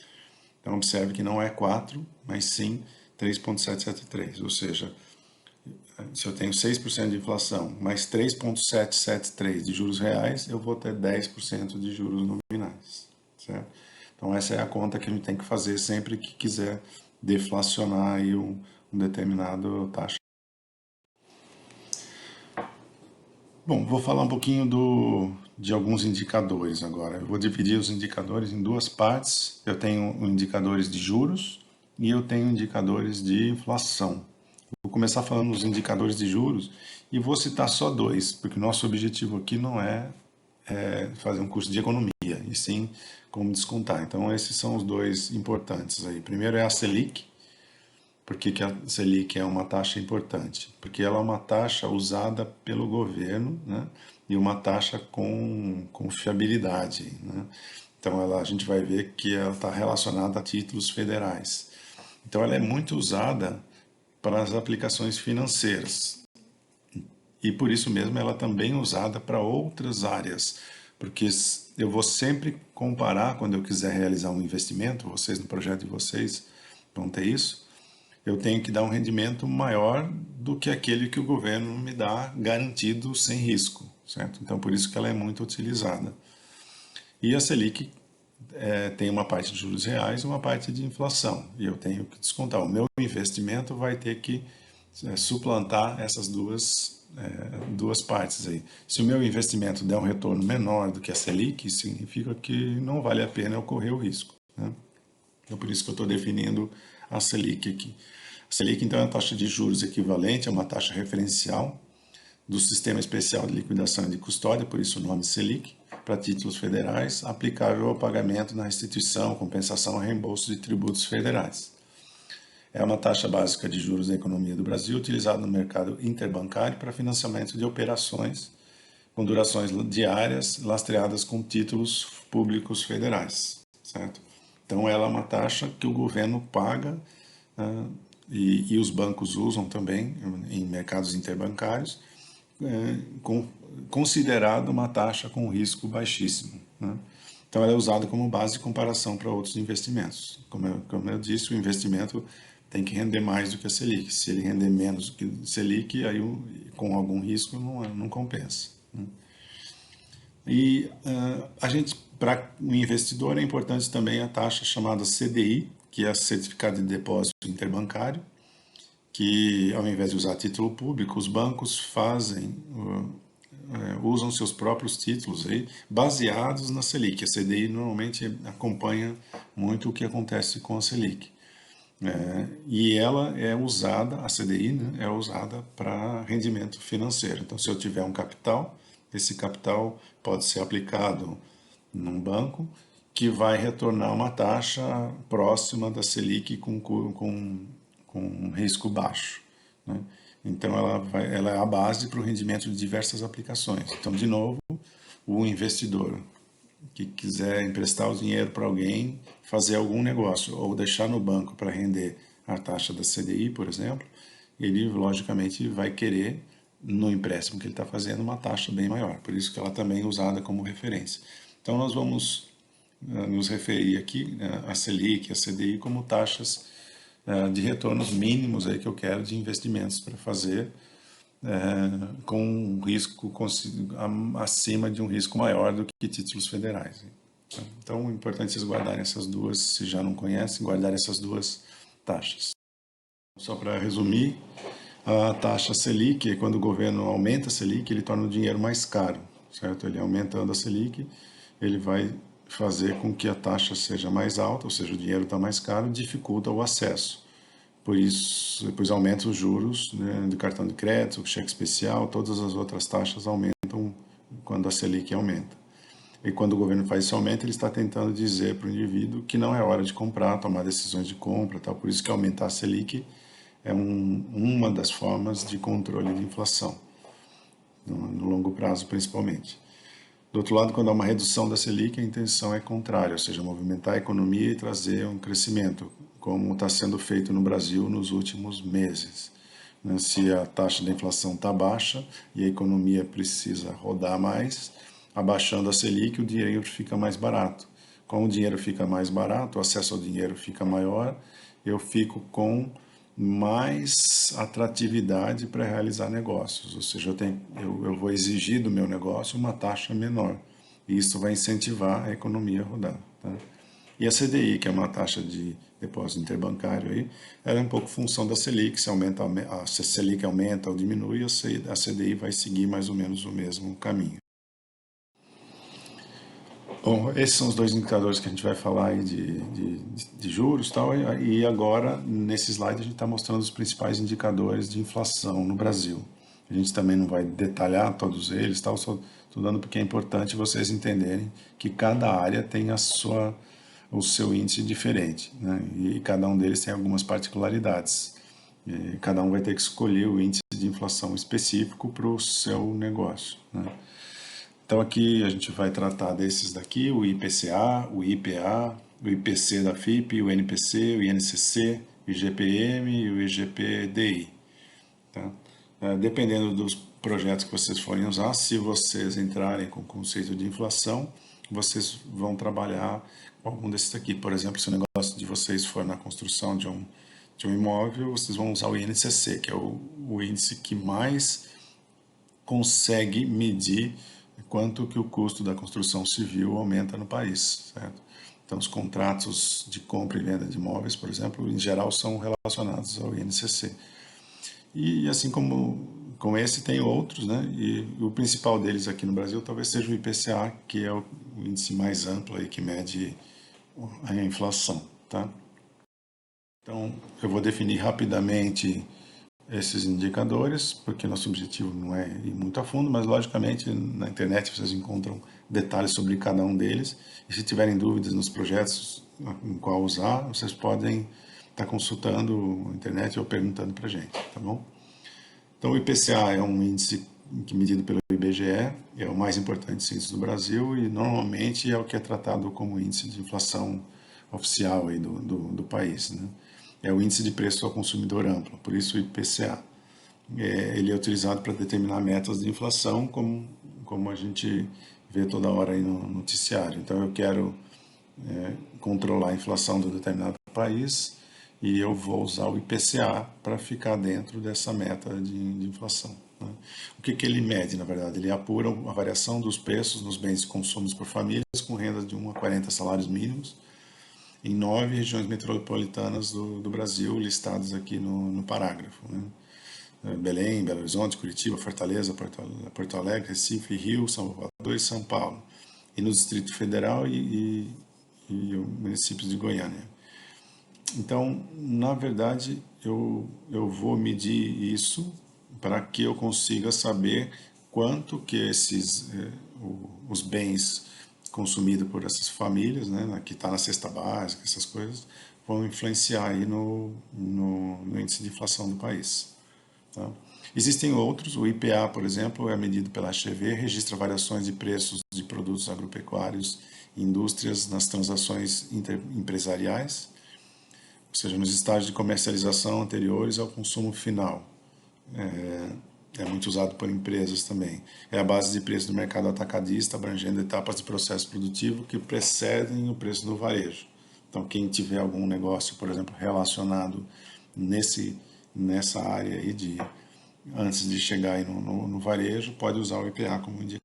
Então observe que não é 4, mas sim 3,773, ou seja, se eu tenho 6% de inflação mais 3,773 de juros reais, eu vou ter 10% de juros nominais, certo? Então essa é a conta que a gente tem que fazer sempre que quiser deflacionar aí um determinado taxa. Bom, vou falar um pouquinho de alguns indicadores agora. Eu vou dividir os indicadores em duas partes. Eu tenho indicadores de juros e eu tenho indicadores de inflação. Vou começar falando dos indicadores de juros e vou citar só dois, porque o nosso objetivo aqui não é fazer um curso de economia, e sim como descontar. Então, esses são os dois importantes aí. Primeiro é a Selic. Por que a Selic é uma taxa importante? Porque ela é uma taxa usada pelo governo, né? E uma taxa com fiabilidade, né? Então, a gente vai ver que ela está relacionada a títulos federais. Então, ela é muito usada para as aplicações financeiras. E por isso mesmo ela também é usada para outras áreas, porque eu vou sempre comparar quando eu quiser realizar um investimento, vocês no projeto de vocês vão ter isso, eu tenho que dar um rendimento maior do que aquele que o governo me dá garantido sem risco, certo? Então por isso que ela é muito utilizada. E a Selic tem uma parte de juros reais e uma parte de inflação, e eu tenho que descontar. O meu investimento vai ter que suplantar essas duas partes aí. Se o meu investimento der um retorno menor do que a Selic, significa que não vale a pena eu correr o risco, né? Então, por isso que eu estou definindo a Selic aqui. A Selic, então, é a taxa de juros equivalente a uma taxa referencial do Sistema Especial de Liquidação e de Custódia, por isso o nome Selic, para títulos federais, aplicável ao pagamento na restituição, compensação ou reembolso de tributos federais. É uma taxa básica de juros da economia do Brasil, utilizada no mercado interbancário para financiamento de operações com durações diárias, lastreadas com títulos públicos federais, certo? Então, ela é uma taxa que o governo paga, e os bancos usam também em mercados interbancários, considerada uma taxa com risco baixíssimo, né? Então, ela é usada como base de comparação para outros investimentos. Como eu disse, o investimento tem que render mais do que a Selic. Se ele render menos do que a Selic, aí com algum risco não compensa, né? E a gente, para o investidor, é importante também a taxa chamada CDI, que é a Certificado de Depósito Interbancário, que ao invés de usar título público, os bancos usam seus próprios títulos aí, baseados na Selic. A CDI normalmente acompanha muito o que acontece com a Selic. E ela é usada, a CDI, né, é usada para rendimento financeiro. Então, se eu tiver um capital, esse capital pode ser aplicado num banco que vai retornar uma taxa próxima da Selic com risco baixo, né? Então, ela é a base para o rendimento de diversas aplicações. Então, de novo, o investidor que quiser emprestar o dinheiro para alguém fazer algum negócio ou deixar no banco para render a taxa da CDI, por exemplo, ele logicamente vai querer, no empréstimo que ele está fazendo, uma taxa bem maior. Por isso que ela também é usada como referência. Então nós vamos nos referir aqui a Selic, a CDI, como taxas de retornos mínimos aí que eu quero de investimentos para fazer, com um risco acima de um risco maior do que títulos federais. Então, é importante vocês guardarem essas duas, se já não conhecem, guardarem essas duas taxas. Só para resumir, a taxa Selic, quando o governo aumenta a Selic, ele torna o dinheiro mais caro, certo? Ele aumentando a Selic, ele vai fazer com que a taxa seja mais alta, ou seja, o dinheiro está mais caro, dificulta o acesso. Por isso, depois aumenta os juros, né, do cartão de crédito, cheque especial, todas as outras taxas aumentam quando a Selic aumenta. E quando o governo faz esse aumento, ele está tentando dizer para o indivíduo que não é hora de comprar, tomar decisões de compra, tal. Por isso que aumentar a Selic é uma das formas de controle de inflação, no longo prazo principalmente. Do outro lado, quando há uma redução da Selic, a intenção é contrária, ou seja, movimentar a economia e trazer um crescimento, como está sendo feito no Brasil nos últimos meses. Se a taxa da inflação está baixa e a economia precisa rodar mais, abaixando a Selic, o dinheiro fica mais barato. Como o dinheiro fica mais barato, o acesso ao dinheiro fica maior, eu fico com mais atratividade para realizar negócios, ou seja, eu vou exigir do meu negócio uma taxa menor, e isso vai incentivar a economia a rodar, tá? E a CDI, que é uma taxa de depósito interbancário, aí, ela é um pouco função da Selic, se a Selic aumenta ou diminui, a CDI vai seguir mais ou menos o mesmo caminho. Bom, esses são os dois indicadores que a gente vai falar aí de juros e tal, e agora, nesse slide, a gente está mostrando os principais indicadores de inflação no Brasil. A gente também não vai detalhar todos eles, tal, só estou dando porque é importante vocês entenderem que cada área tem o seu índice diferente, né? E cada um deles tem algumas particularidades. E cada um vai ter que escolher o índice de inflação específico para o seu negócio, né? Então aqui a gente vai tratar desses daqui, o IPCA, o IPA, o IPC da FIP, o NPC, o INCC, o IGPM e o IGPDI. Tá? Dependendo dos projetos que vocês forem usar, se vocês entrarem com o conceito de inflação, vocês vão trabalhar com algum desses aqui. Por exemplo, se o negócio de vocês for na construção de um imóvel, vocês vão usar o INCC, que é o índice que mais consegue medir quanto que o custo da construção civil aumenta no país, certo? Então, os contratos de compra e venda de imóveis, por exemplo, em geral são relacionados ao INCC. E assim como esse, tem outros, né? E o principal deles aqui no Brasil talvez seja o IPCA, que é o índice mais amplo aí que mede a inflação, tá? Então, eu vou definir rapidamente esses indicadores, porque nosso objetivo não é ir muito a fundo, mas logicamente na internet vocês encontram detalhes sobre cada um deles, e se tiverem dúvidas nos projetos em qual usar, vocês podem tá consultando a internet ou perguntando para a gente, tá bom? Então, o IPCA é um índice que medido pelo IBGE, é o mais importante índice do Brasil e normalmente é o que é tratado como índice de inflação oficial aí do país, né? É o índice de preço ao consumidor amplo, por isso o IPCA. Ele é utilizado para determinar metas de inflação, como a gente vê toda hora aí no noticiário. Então, eu quero controlar a inflação de um determinado país e eu vou usar o IPCA para ficar dentro dessa meta de inflação, né? O que ele mede, na verdade? Ele apura a variação dos preços nos bens de consumo por famílias com renda de 1 a 40 salários mínimos em 9 regiões metropolitanas do Brasil, listadas aqui no parágrafo, né? Belém, Belo Horizonte, Curitiba, Fortaleza, Porto Alegre, Recife, Rio, São Paulo e São Paulo. E no Distrito Federal e municípios de Goiânia. Então, na verdade, eu vou medir isso para que eu consiga saber quanto que os bens consumidos por essas famílias, né, que está na cesta básica, essas coisas, vão influenciar aí no índice de inflação do país. Tá? Existem outros, o IPA, por exemplo, é medido pela HTV, registra variações de preços de produtos agropecuários e indústrias nas transações empresariais, ou seja, nos estágios de comercialização anteriores ao consumo final. É muito usado por empresas também. É a base de preço do mercado atacadista, abrangendo etapas de processo produtivo que precedem o preço do varejo. Então, quem tiver algum negócio, por exemplo, relacionado nessa área aí antes de chegar aí no varejo, pode usar o IPA como indicador.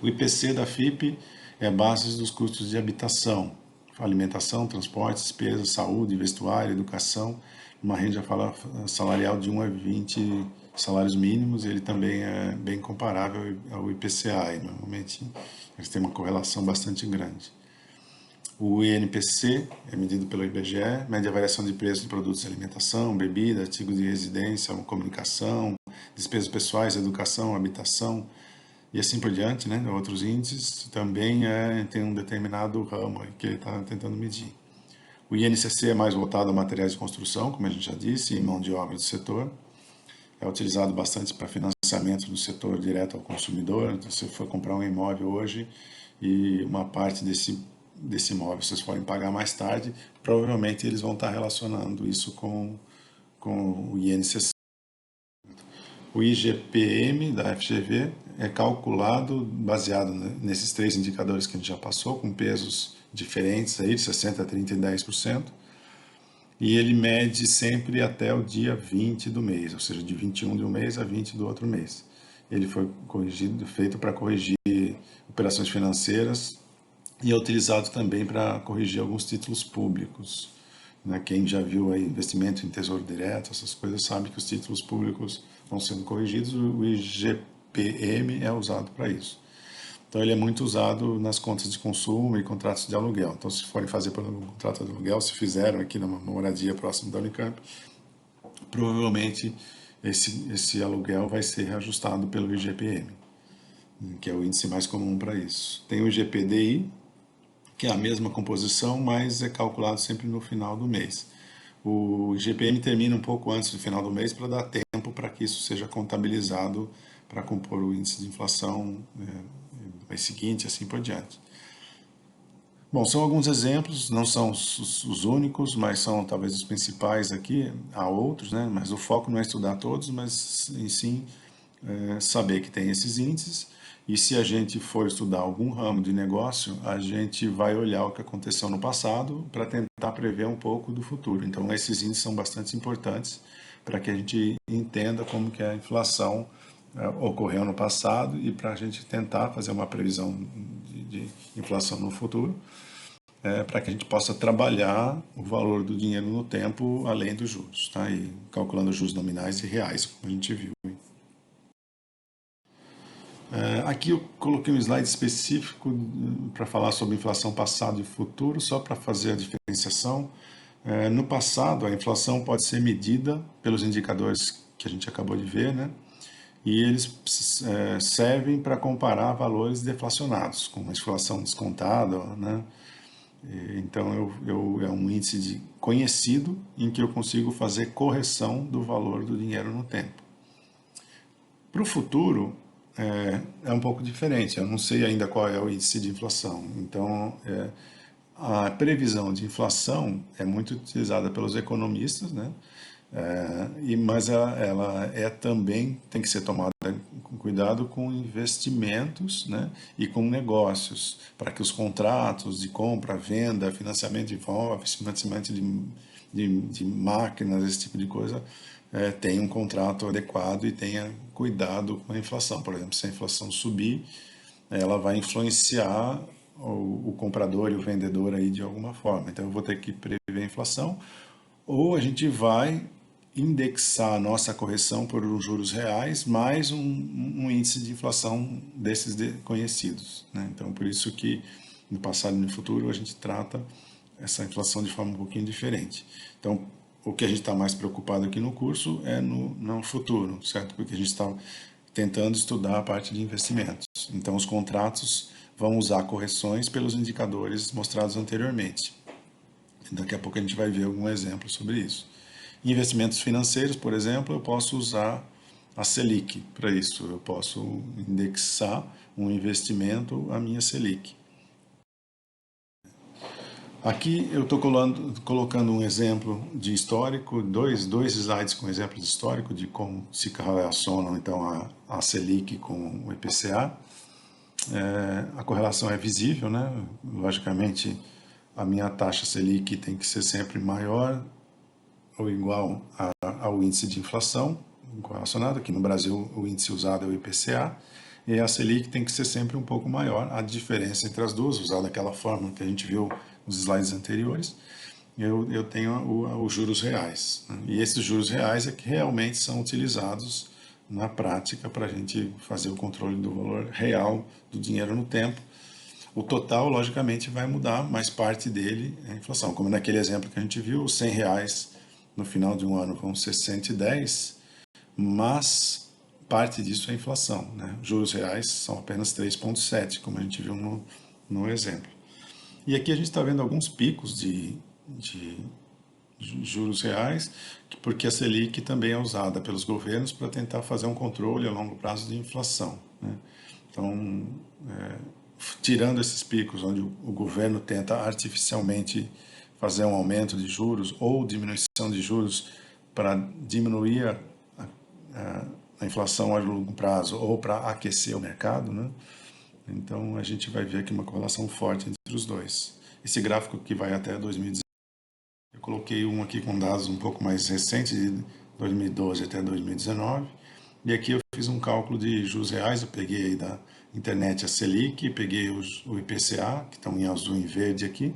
O IPC da FIPE é a base dos custos de habitação, alimentação, transporte, despesas, saúde, vestuário, educação, uma renda salarial de 1 a 20 salários mínimos. Ele também é bem comparável ao IPCA, e normalmente eles têm uma correlação bastante grande. O INPC é medido pelo IBGE, mede a variação de preços de produtos de alimentação, bebida, artigos de residência, comunicação, despesas pessoais, educação, habitação e assim por diante, né? Outros índices também tem um determinado ramo que ele está tentando medir. O INCC é mais voltado a materiais de construção, como a gente já disse, e mão de obra do setor. É utilizado bastante para financiamento do setor direto ao consumidor. Então, se você for comprar um imóvel hoje e uma parte desse imóvel vocês forem pagar mais tarde, provavelmente eles vão estar relacionando isso com o INCC. O IGPM da FGV é calculado baseado nesses 3 indicadores que a gente já passou, com pesos diferentes aí, de 60%, 30% e 10%. E ele mede sempre até o dia 20 do mês, ou seja, de 21 de um mês a 20 do outro mês. Ele foi feito para corrigir operações financeiras e é utilizado também para corrigir alguns títulos públicos, né? Quem já viu aí investimento em tesouro direto, essas coisas, sabe que os títulos públicos vão sendo corrigidos. O IGPM é usado para isso. Então, ele é muito usado nas contas de consumo e contratos de aluguel. Então, se forem fazer por um contrato de aluguel, se fizeram aqui numa moradia próxima da Unicamp, provavelmente esse aluguel vai ser reajustado pelo IGPM, que é o índice mais comum para isso. Tem o IGPDI, que é a mesma composição, mas é calculado sempre no final do mês. O IGPM termina um pouco antes do final do mês para dar tempo para que isso seja contabilizado para compor o índice de inflação no mês seguinte, assim por diante. Bom, são alguns exemplos, não são os únicos, mas são talvez os principais aqui. Há outros, né? Mas o foco não é estudar todos, mas sim saber que tem esses índices. E se a gente for estudar algum ramo de negócio, a gente vai olhar o que aconteceu no passado para tentar prever um pouco do futuro. Então, esses índices são bastante importantes para que a gente entenda como que a inflação ocorreu no passado e para a gente tentar fazer uma previsão de inflação no futuro, para que a gente possa trabalhar o valor do dinheiro no tempo além dos juros, tá? E calculando os juros nominais e reais, como a gente viu. Aqui eu coloquei um slide específico para falar sobre inflação passado e futuro, só para fazer a diferenciação. No passado, a inflação pode ser medida pelos indicadores que a gente acabou de ver, né? E eles servem para comparar valores deflacionados, com uma inflação descontada, né? Então, é um índice conhecido em que eu consigo fazer correção do valor do dinheiro no tempo. Para o futuro, é um pouco diferente. Eu não sei ainda qual é o índice de inflação. Então, a previsão de inflação é muito utilizada pelos economistas, né? Mas ela também tem que ser tomada com cuidado com investimentos, né? E com negócios, para que os contratos de compra, venda, financiamento de imóveis, financiamento de máquinas, esse tipo de coisa, tenha um contrato adequado e tenha cuidado com a inflação. Por exemplo, se a inflação subir, ela vai influenciar o comprador e o vendedor aí de alguma forma. Então eu vou ter que prever a inflação, ou a gente vai indexar a nossa correção por os juros reais mais um índice de inflação desses conhecidos, né? Então por isso que no passado e no futuro a gente trata essa inflação de forma um pouquinho diferente. Então o que a gente está mais preocupado aqui no curso é no futuro, certo? Porque a gente está tentando estudar a parte de investimentos. Então, os contratos vão usar correções pelos indicadores mostrados anteriormente. Daqui a pouco a gente vai ver algum exemplo sobre isso. Investimentos financeiros, por exemplo, eu posso usar a Selic para isso. Eu posso indexar um investimento à minha Selic. Aqui eu estou colocando um exemplo de histórico, dois slides com exemplos históricos de como se relacionam então a Selic com o IPCA. A correlação é visível, né? Logicamente, a minha taxa Selic tem que ser sempre maior ou igual ao índice de inflação correlacionado. Aqui no Brasil, o índice usado é o IPCA, e a Selic tem que ser sempre um pouco maior. A diferença entre as duas, usada daquela forma que a gente viu nos slides anteriores, eu tenho os juros reais, né? E esses juros reais é que realmente são utilizados na prática para a gente fazer o controle do valor real do dinheiro no tempo. O total, logicamente, vai mudar, mas parte dele é a inflação. Como naquele exemplo que a gente viu, os 100 reais no final de um ano vão ser 110, mas parte disso é inflação, né? Juros reais são apenas 3,7, como a gente viu no exemplo. E aqui a gente está vendo alguns picos de juros reais, porque a Selic também é usada pelos governos para tentar fazer um controle a longo prazo de inflação, né? Então, tirando esses picos onde o governo tenta artificialmente fazer um aumento de juros ou diminuição de juros para diminuir a inflação a longo prazo ou para aquecer o mercado, né? Então a gente vai ver aqui uma correlação forte entre os dois. Esse gráfico que vai até 2019, eu coloquei um aqui com dados um pouco mais recentes, de 2012 até 2019, e aqui eu fiz um cálculo de juros reais. Eu peguei aí da internet a Selic, peguei o IPCA, que estão em azul e em verde aqui,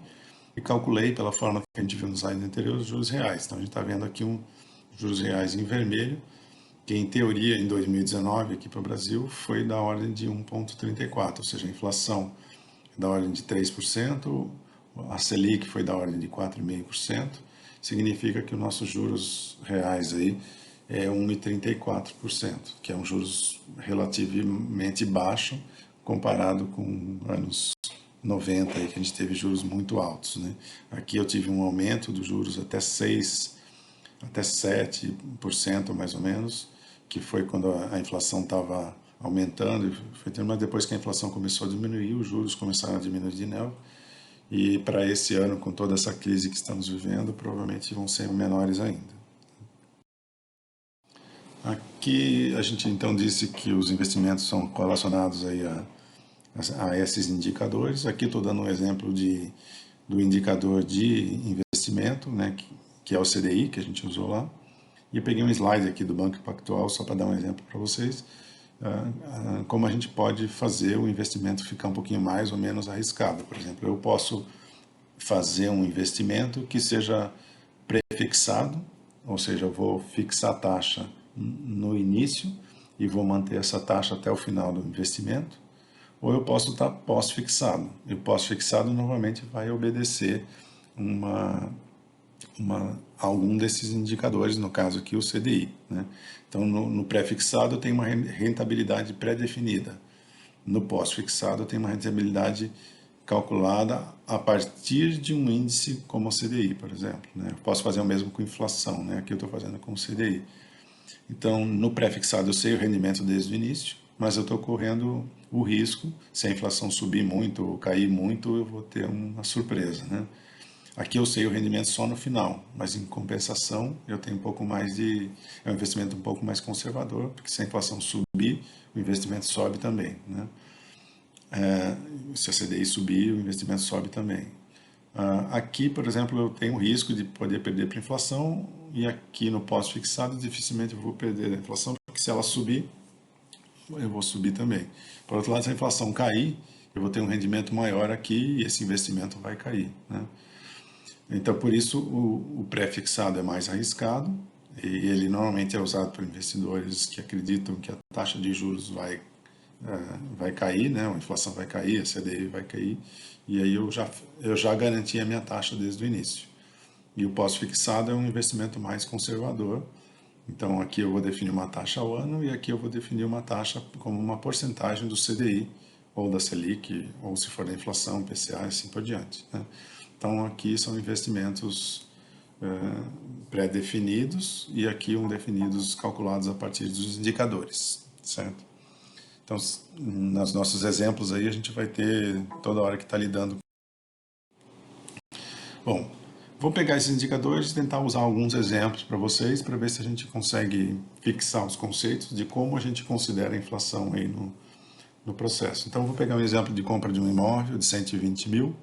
e calculei pela forma que a gente viu nos slides anteriores os juros reais. Então a gente está vendo aqui juros reais em vermelho, que em teoria em 2019 aqui para o Brasil foi da ordem de 1,34, ou seja, a inflação da ordem de 3%, a Selic foi da ordem de 4,5%, significa que os nossos juros reais aí é 1,34%, que é um juros relativamente baixo comparado com anos 90 aí, que a gente teve juros muito altos, né? Aqui eu tive um aumento dos juros até 7% mais ou menos, que foi quando a inflação estava aumentando, mas depois que a inflação começou a diminuir, os juros começaram a diminuir de novo, e para esse ano, com toda essa crise que estamos vivendo, provavelmente vão ser menores ainda. Aqui a gente então disse que os investimentos são correlacionados aí a esses indicadores. Aqui estou dando um exemplo do indicador de investimento, né, que é o CDI, que a gente usou lá. E eu peguei um slide aqui do Banco Pactual, só para dar um exemplo para vocês, como a gente pode fazer o investimento ficar um pouquinho mais ou menos arriscado. Por exemplo, eu posso fazer um investimento que seja prefixado, ou seja, eu vou fixar a taxa no início e vou manter essa taxa até o final do investimento, ou eu posso estar pós-fixado. E o pós-fixado normalmente vai obedecer algum desses indicadores, no caso aqui o CDI, né? Então, no pré-fixado eu tenho uma rentabilidade pré-definida. No pós-fixado eu tenho uma rentabilidade calculada a partir de um índice como o CDI, por exemplo, né? Eu posso fazer o mesmo com inflação, né? Aqui eu estou fazendo com o CDI. Então, no pré-fixado eu sei o rendimento desde o início, mas eu estou correndo o risco, se a inflação subir muito ou cair muito, eu vou ter uma surpresa, né? Aqui eu sei o rendimento só no final, mas em compensação eu tenho um pouco mais de... é um investimento um pouco mais conservador, porque se a inflação subir, o investimento sobe também, né? Se a CDI subir, o investimento sobe também. Aqui, por exemplo, eu tenho o risco de poder perder para a inflação, e aqui no pós-fixado dificilmente eu vou perder a inflação, porque se ela subir, eu vou subir também. Por outro lado, se a inflação cair, eu vou ter um rendimento maior aqui e esse investimento vai cair, né? Então, por isso, o pré-fixado é mais arriscado, e ele normalmente é usado por investidores que acreditam que a taxa de juros vai cair, né? A inflação vai cair, a CDI vai cair, e aí eu já garanti a minha taxa desde o início. E o pós-fixado é um investimento mais conservador. Então aqui eu vou definir uma taxa ao ano e aqui eu vou definir uma taxa como uma porcentagem do CDI ou da Selic, ou se for da inflação, PCA e assim por diante, né? Então aqui são investimentos pré-definidos e aqui definidos calculados a partir dos indicadores, certo? Então, nos nossos exemplos aí, a gente vai ter toda hora que está lidando. Bom, vou pegar esses indicadores e tentar usar alguns exemplos para vocês, para ver se a gente consegue fixar os conceitos de como a gente considera a inflação aí no processo. Então, vou pegar um exemplo de compra de um imóvel de 120 mil,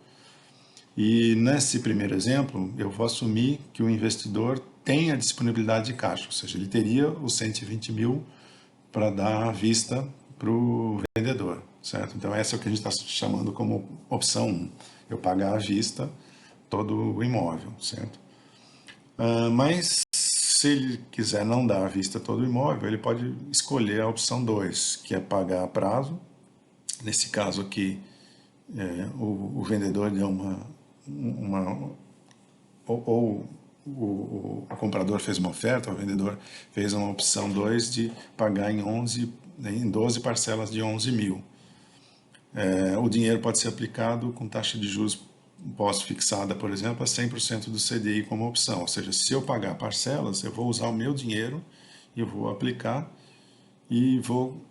e nesse primeiro exemplo, eu vou assumir que o investidor tem a disponibilidade de caixa, ou seja, ele teria os 120 mil para dar à vista para o vendedor, certo? Então essa é o que a gente está chamando como opção 1, eu pagar à vista todo o imóvel, certo? Mas se ele quiser não dar à vista todo o imóvel, ele pode escolher a opção 2, que é pagar a prazo. Nesse caso aqui, o vendedor deu ou o comprador fez uma oferta, o vendedor fez uma opção 2 de pagar em 12 parcelas de 11 mil. O dinheiro pode ser aplicado com taxa de juros pós-fixada, por exemplo, a 100% do CDI como opção. Ou seja, se eu pagar parcelas, eu vou usar o meu dinheiro e vou aplicar e vou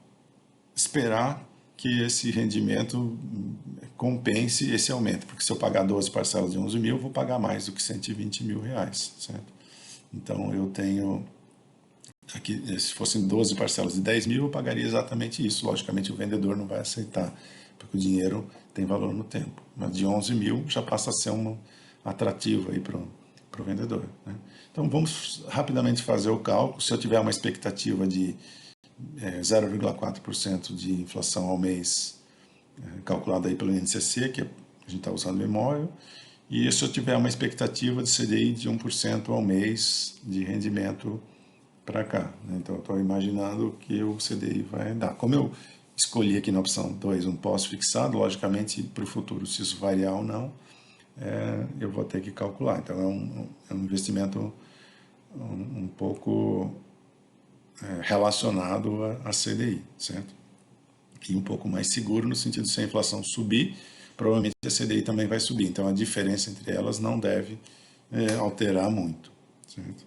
esperar que esse rendimento compense esse aumento, porque se eu pagar 12 parcelas de 11 mil, eu vou pagar mais do que 120 mil reais, certo? Então eu tenho aqui, se fossem 12 parcelas de 10 mil, eu pagaria exatamente isso. Logicamente o vendedor não vai aceitar, porque o dinheiro tem valor no tempo, mas de 11 mil já passa a ser um atrativo aí para o vendedor, né? Então vamos rapidamente fazer o cálculo. Se eu tiver uma expectativa de 0,4% de inflação ao mês, calculada aí pelo INCC, que a gente está usando o imóvel, e se eu tiver uma expectativa de CDI de 1% ao mês de rendimento para cá, né? Então eu estou imaginando que o CDI vai dar. Como eu escolhi aqui na opção 2 um pós-fixado, logicamente para o futuro, se isso variar ou não, eu vou ter que calcular. Então é um investimento um pouco relacionado a CDI, certo? E um pouco mais seguro no sentido de se a inflação subir, provavelmente a CDI também vai subir. Então a diferença entre elas não deve alterar muito, certo?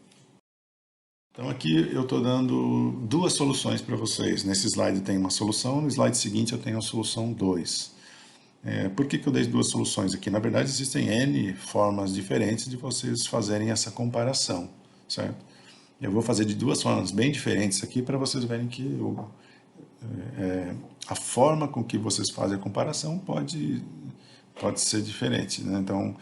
Então aqui eu estou dando duas soluções para vocês. Nesse slide tem uma solução, no slide seguinte eu tenho a solução 2. Por que eu dei duas soluções aqui? Na verdade existem N formas diferentes de vocês fazerem essa comparação, certo? Eu vou fazer de duas formas bem diferentes aqui para vocês verem que a forma com que vocês fazem a comparação pode ser diferente, né? Então,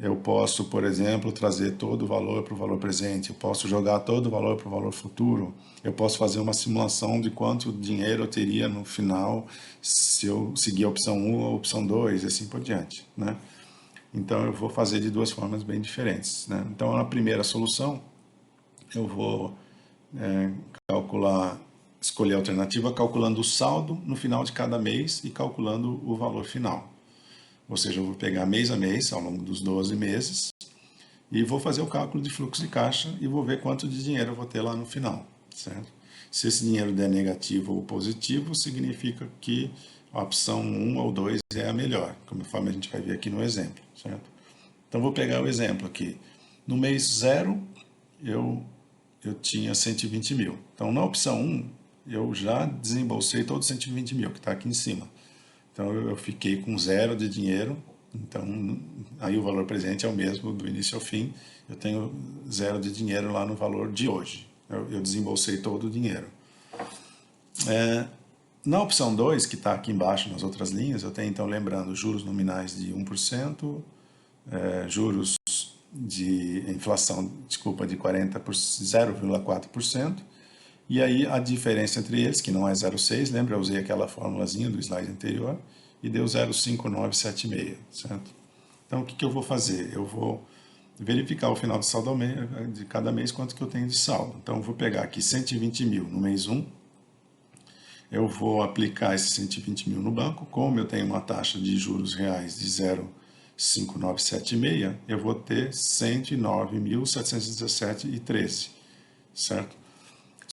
eu posso, por exemplo, trazer todo o valor para o valor presente, eu posso jogar todo o valor para o valor futuro, eu posso fazer uma simulação de quanto dinheiro eu teria no final se eu seguir a opção 1 ou a opção 2 e assim por diante, né? Então, eu vou fazer de duas formas bem diferentes, né? Então, na primeira solução, eu vou escolher a alternativa calculando o saldo no final de cada mês e calculando o valor final. Ou seja, eu vou pegar mês a mês, ao longo dos 12 meses, e vou fazer o cálculo de fluxo de caixa e vou ver quanto de dinheiro eu vou ter lá no final, certo? Se esse dinheiro der negativo ou positivo, significa que a opção 1 ou 2 é a melhor, conforme a gente vai ver aqui no exemplo, certo? Então, vou pegar o exemplo aqui. No mês 0, eu tinha 120 mil. Então, na opção 1, eu já desembolsei todos os 120 mil, que está aqui em cima. Então, eu fiquei com 0 de dinheiro. Então, aí o valor presente é o mesmo do início ao fim. Eu tenho 0 de dinheiro lá no valor de hoje. Eu desembolsei todo o dinheiro. Na opção 2, que está aqui embaixo nas outras linhas, eu tenho, então, lembrando, juros nominais de 1%, juros de inflação, desculpa, de 0,4%, e aí a diferença entre eles, que não é 0,6, lembra? Eu usei aquela formulazinha do slide anterior, e deu 0,5976, certo? Então, o que eu vou fazer? Eu vou verificar o final do saldo de cada mês, quanto que eu tenho de saldo. Então, eu vou pegar aqui 120 mil no mês 1, eu vou aplicar esses 120 mil no banco, como eu tenho uma taxa de juros reais de 0,5976, eu vou ter 109.717,13, certo?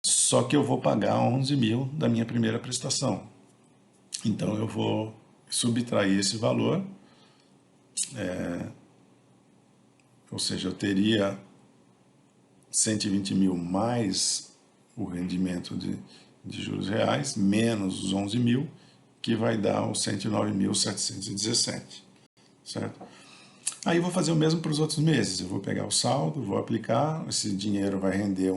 Só que eu vou pagar 11 mil da minha primeira prestação. Então, eu vou subtrair esse valor, ou seja, eu teria 120 mil mais o rendimento de juros reais, menos os 11 mil, que vai dar os 109.717, certo? Aí eu vou fazer o mesmo para os outros meses. Eu vou pegar o saldo, vou aplicar, esse dinheiro vai render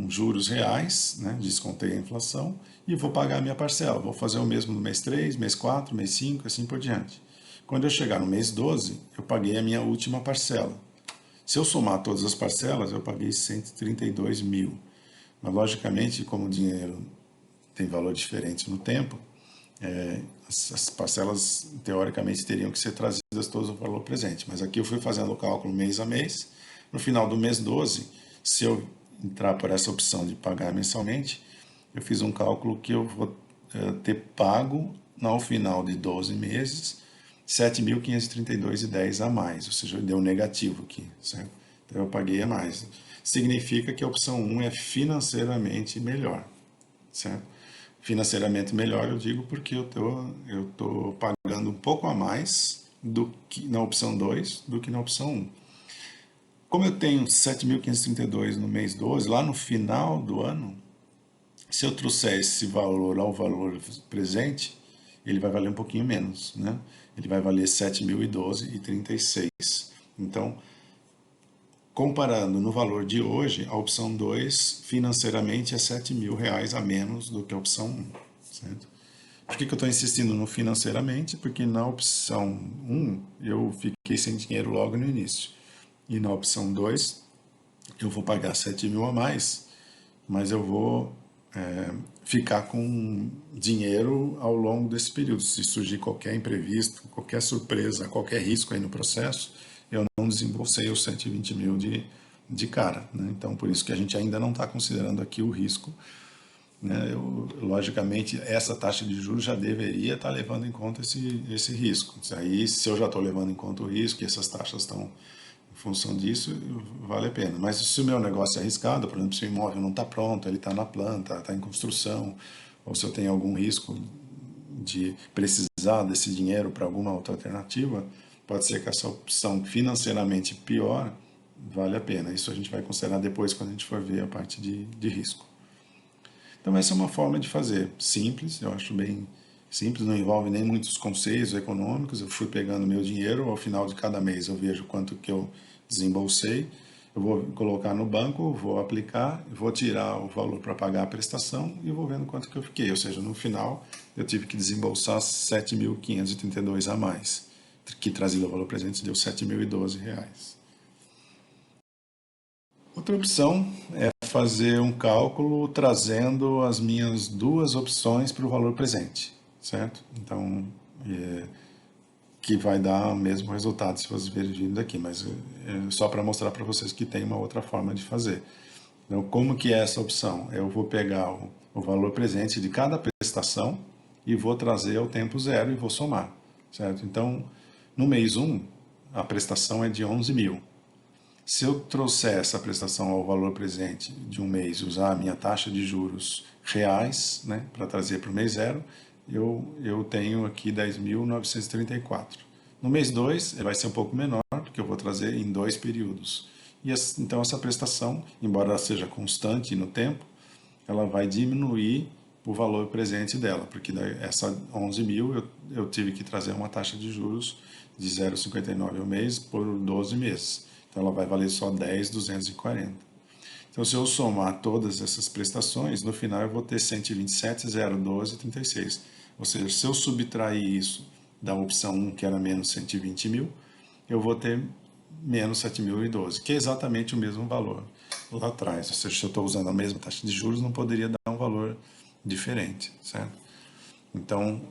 juros reais, né? Descontei a inflação, e vou pagar a minha parcela. Vou fazer o mesmo no mês 3, mês 4, mês 5, assim por diante. Quando eu chegar no mês 12, eu paguei a minha última parcela. Se eu somar todas as parcelas, eu paguei 132 mil. Mas, logicamente, como o dinheiro tem valor diferente no tempo, as parcelas, teoricamente, teriam que ser trazidas todas ao valor presente. Mas aqui eu fui fazendo o cálculo mês a mês. No final do mês 12, se eu entrar por essa opção de pagar mensalmente, eu fiz um cálculo que eu vou ter pago, ao final de 12 meses, 7.532,10 a mais, ou seja, deu negativo aqui, certo? Então eu paguei a mais. Significa que a opção 1 é financeiramente melhor, certo? Financeiramente melhor eu digo porque eu tô pagando um pouco a mais do que na opção 2 do que na opção 1. Como eu tenho 7.532 no mês 12, lá no final do ano, se eu trouxer esse valor ao valor presente, ele vai valer um pouquinho menos, né? Ele vai valer 7.012,36. Então, comparando no valor de hoje, a opção 2 financeiramente é 7 mil reais a menos do que a opção 1, certo? Por que eu estou insistindo no financeiramente? Porque na opção 1 eu fiquei sem dinheiro logo no início. E na opção 2 eu vou pagar 7 mil a mais, mas eu vou ficar com dinheiro ao longo desse período. Se surgir qualquer imprevisto, qualquer surpresa, qualquer risco aí no processo, eu não desembolsei os 120 mil de cara, né? Então, por isso que a gente ainda não está considerando aqui o risco, né? Logicamente, essa taxa de juros já deveria estar levando em conta esse risco. Aí, se eu já estou levando em conta o risco e essas taxas estão em função disso, vale a pena. Mas se o meu negócio é arriscado, por exemplo, se o imóvel não está pronto, ele está na planta, está em construção, ou se eu tenho algum risco de precisar desse dinheiro para alguma outra alternativa, pode ser que essa opção financeiramente pior vale a pena. Isso a gente vai considerar depois quando a gente for ver a parte de risco. Então essa é uma forma de fazer simples, eu acho bem simples, não envolve nem muitos conceitos econômicos. Eu fui pegando meu dinheiro, ao final de cada mês eu vejo quanto que eu desembolsei, eu vou colocar no banco, vou aplicar, vou tirar o valor para pagar a prestação e vou vendo quanto que eu fiquei. Ou seja, no final eu tive que desembolsar 7.532 a mais, que trazido o valor presente deu 7.012 reais. Outra opção é fazer um cálculo trazendo as minhas duas opções para o valor presente, certo? Então, que vai dar o mesmo resultado se vocês verem vindo daqui, mas é só para mostrar para vocês que tem uma outra forma de fazer. Então, como que é essa opção? Eu vou pegar o valor presente de cada prestação e vou trazer ao tempo zero e vou somar, certo? Então, no mês 1, a prestação é de 11 mil. Se eu trouxer essa prestação ao valor presente de um mês e usar a minha taxa de juros reais, né, para trazer para o mês 0, eu tenho aqui 10.934. No mês 2, vai ser um pouco menor, porque eu vou trazer em 2 períodos. Então, essa prestação, embora ela seja constante no tempo, ela vai diminuir o valor presente dela, porque essa 11 mil eu tive que trazer uma taxa de juros de 0,59 ao mês por 12 meses. Então, ela vai valer só 10.240. Então, se eu somar todas essas prestações, no final eu vou ter 127.012,36. Ou seja, se eu subtrair isso da opção 1, que era menos 120 mil, eu vou ter menos 7.012, que é exatamente o mesmo valor lá atrás. Ou seja, se eu estou usando a mesma taxa de juros, não poderia dar um valor diferente, certo? Então,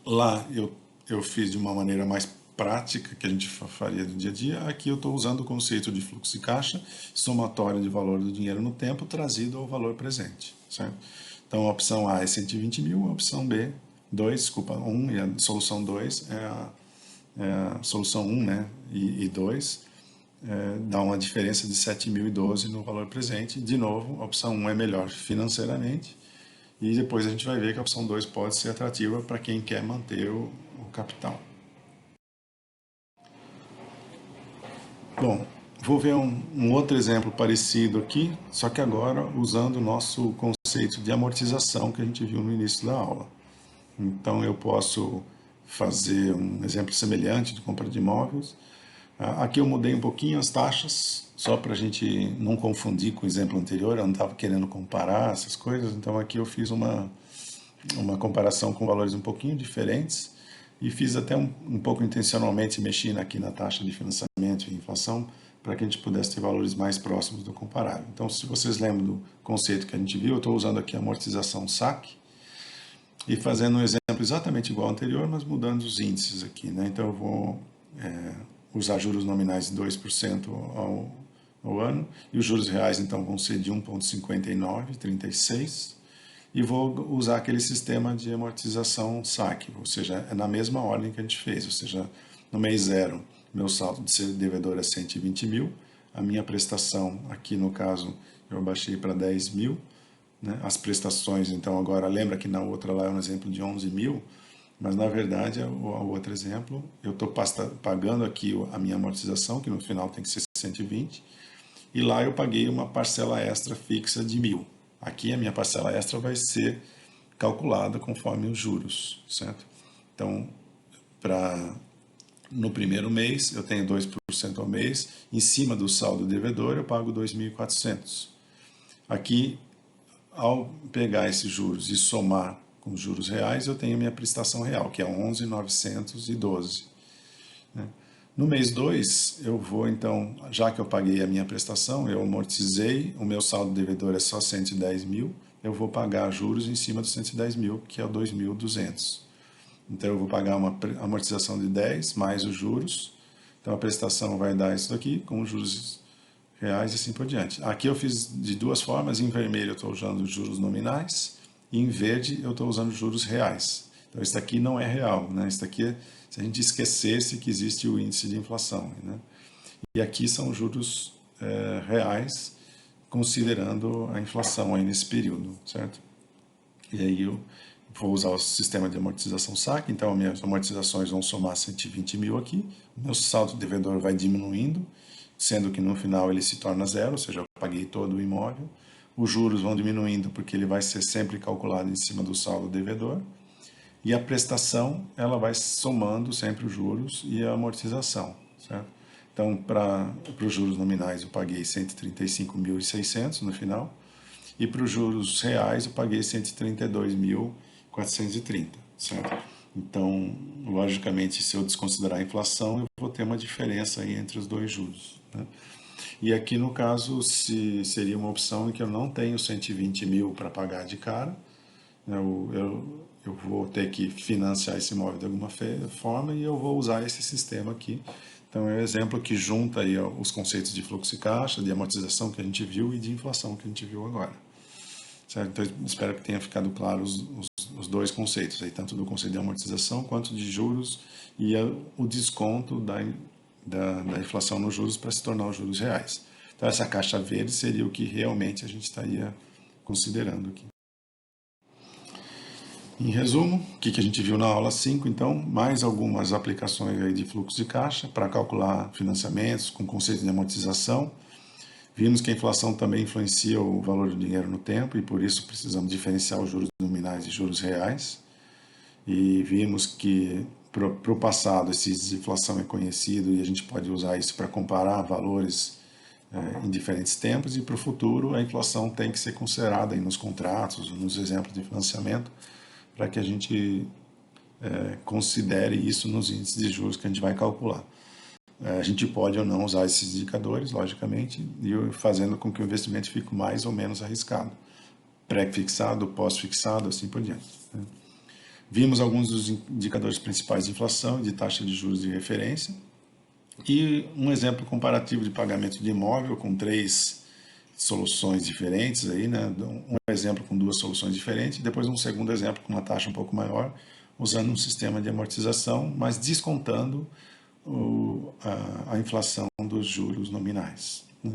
lá eu fiz de uma maneira mais prática, que a gente faria do dia a dia. Aqui eu estou usando o conceito de fluxo de caixa, somatório de valor do dinheiro no tempo, trazido ao valor presente, certo? Então, a opção A é 120 mil, a opção B, 1, e a solução 2 é a solução 1, né, e 2, dá uma diferença de 7.012 no valor presente. De novo, a opção 1 é melhor financeiramente, e depois a gente vai ver que a opção 2 pode ser atrativa para quem quer manter o capital. Bom, vou ver um outro exemplo parecido aqui, só que agora usando o nosso conceito de amortização que a gente viu no início da aula. Então eu posso fazer um exemplo semelhante de compra de imóveis. Aqui eu mudei um pouquinho as taxas, só para a gente não confundir com o exemplo anterior, eu não estava querendo comparar essas coisas, então aqui eu fiz uma comparação com valores um pouquinho diferentes e fiz até um pouco intencionalmente, mexi aqui na taxa de financiamento e inflação para que a gente pudesse ter valores mais próximos do comparável. Então, se vocês lembram do conceito que a gente viu, eu estou usando aqui a amortização SAC e fazendo um exemplo exatamente igual ao anterior, mas mudando os índices aqui, né? Então, eu vou usar juros nominais de 2% ao ano, e os juros reais, então, vão ser de 1,59, 36, e vou usar aquele sistema de amortização SAC, ou seja, é na mesma ordem que a gente fez, ou seja, no mês 0, meu saldo de devedor é 120 mil, a minha prestação, aqui no caso, eu abaixei para 10 mil, né? As prestações, então, agora, lembra que na outra lá é um exemplo de 11 mil, mas na verdade, o outro exemplo, eu estou pagando aqui a minha amortização, que no final tem que ser 120, e lá eu paguei uma parcela extra fixa de 1.000. Aqui a minha parcela extra vai ser calculada conforme os juros, certo? Então, no primeiro mês, eu tenho 2% ao mês, em cima do saldo devedor eu pago 2.400. Aqui, ao pegar esses juros e somar com os juros reais, eu tenho a minha prestação real, que é 11.912. Né? No mês 2, eu vou então, já que eu paguei a minha prestação, eu amortizei, o meu saldo devedor é só 110 mil, eu vou pagar juros em cima dos 110 mil, que é 2.200. Então eu vou pagar uma amortização de 10 mais os juros, então a prestação vai dar isso daqui, com os juros reais e assim por diante. Aqui eu fiz de duas formas, em vermelho eu estou usando os juros nominais, e em verde eu estou usando os juros reais. Então isso daqui não é real, né? Isso daqui é se a gente esquecesse que existe o índice de inflação, né? E aqui são juros reais, considerando a inflação aí nesse período, certo? E aí eu vou usar o sistema de amortização SAC, então minhas amortizações vão somar 120 mil aqui, o meu saldo devedor vai diminuindo, sendo que no final ele se torna zero, ou seja, eu paguei todo o imóvel, os juros vão diminuindo porque ele vai ser sempre calculado em cima do saldo devedor, e a prestação, ela vai somando sempre os juros e a amortização, certo? Então, para os juros nominais eu paguei 135.600 no final, e para os juros reais eu paguei 132.430, certo? Então, logicamente, se eu desconsiderar a inflação, eu vou ter uma diferença aí entre os dois juros, né? E aqui, no caso, seria uma opção em que eu não tenho 120 mil para pagar de cara, eu vou ter que financiar esse imóvel de alguma forma e eu vou usar esse sistema aqui. Então, é um exemplo que junta aí os conceitos de fluxo de caixa, de amortização que a gente viu e de inflação que a gente viu agora. Certo? Então, espero que tenha ficado claro os dois conceitos, aí, tanto do conceito de amortização quanto de juros e o desconto da inflação nos juros para se tornar os juros reais. Então, essa caixa verde seria o que realmente a gente estaria considerando aqui. Em resumo, o que a gente viu na aula 5, então, mais algumas aplicações aí de fluxo de caixa para calcular financiamentos com conceito de amortização. Vimos que a inflação também influencia o valor do dinheiro no tempo e por isso precisamos diferenciar os juros nominais e juros reais. E vimos que para o passado esse desinflação é conhecido e a gente pode usar isso para comparar valores em diferentes tempos, e para o futuro a inflação tem que ser considerada aí nos contratos, nos exemplos de financiamento, para que a gente considere isso nos índices de juros que a gente vai calcular. A gente pode ou não usar esses indicadores, logicamente, e fazendo com que o investimento fique mais ou menos arriscado, pré-fixado, pós-fixado, assim por diante. Vimos alguns dos indicadores principais de inflação e de taxa de juros de referência, e um exemplo comparativo de pagamento de imóvel com 3 soluções diferentes, aí, né? Um exemplo com 2 soluções diferentes, e depois um segundo exemplo com uma taxa um pouco maior, usando um sistema de amortização, mas descontando a inflação dos juros nominais. Né?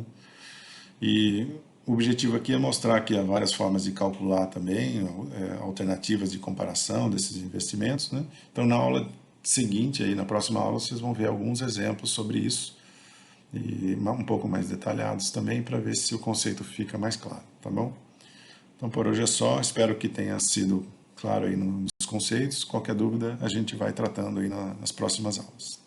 E o objetivo aqui é mostrar que há várias formas de calcular também, alternativas de comparação desses investimentos. Né? Então, na aula seguinte, aí, na próxima aula, vocês vão ver alguns exemplos sobre isso, e um pouco mais detalhados também, para ver se o conceito fica mais claro, tá bom? Então, por hoje é só, espero que tenha sido claro aí nos conceitos. Qualquer dúvida, a gente vai tratando aí nas próximas aulas.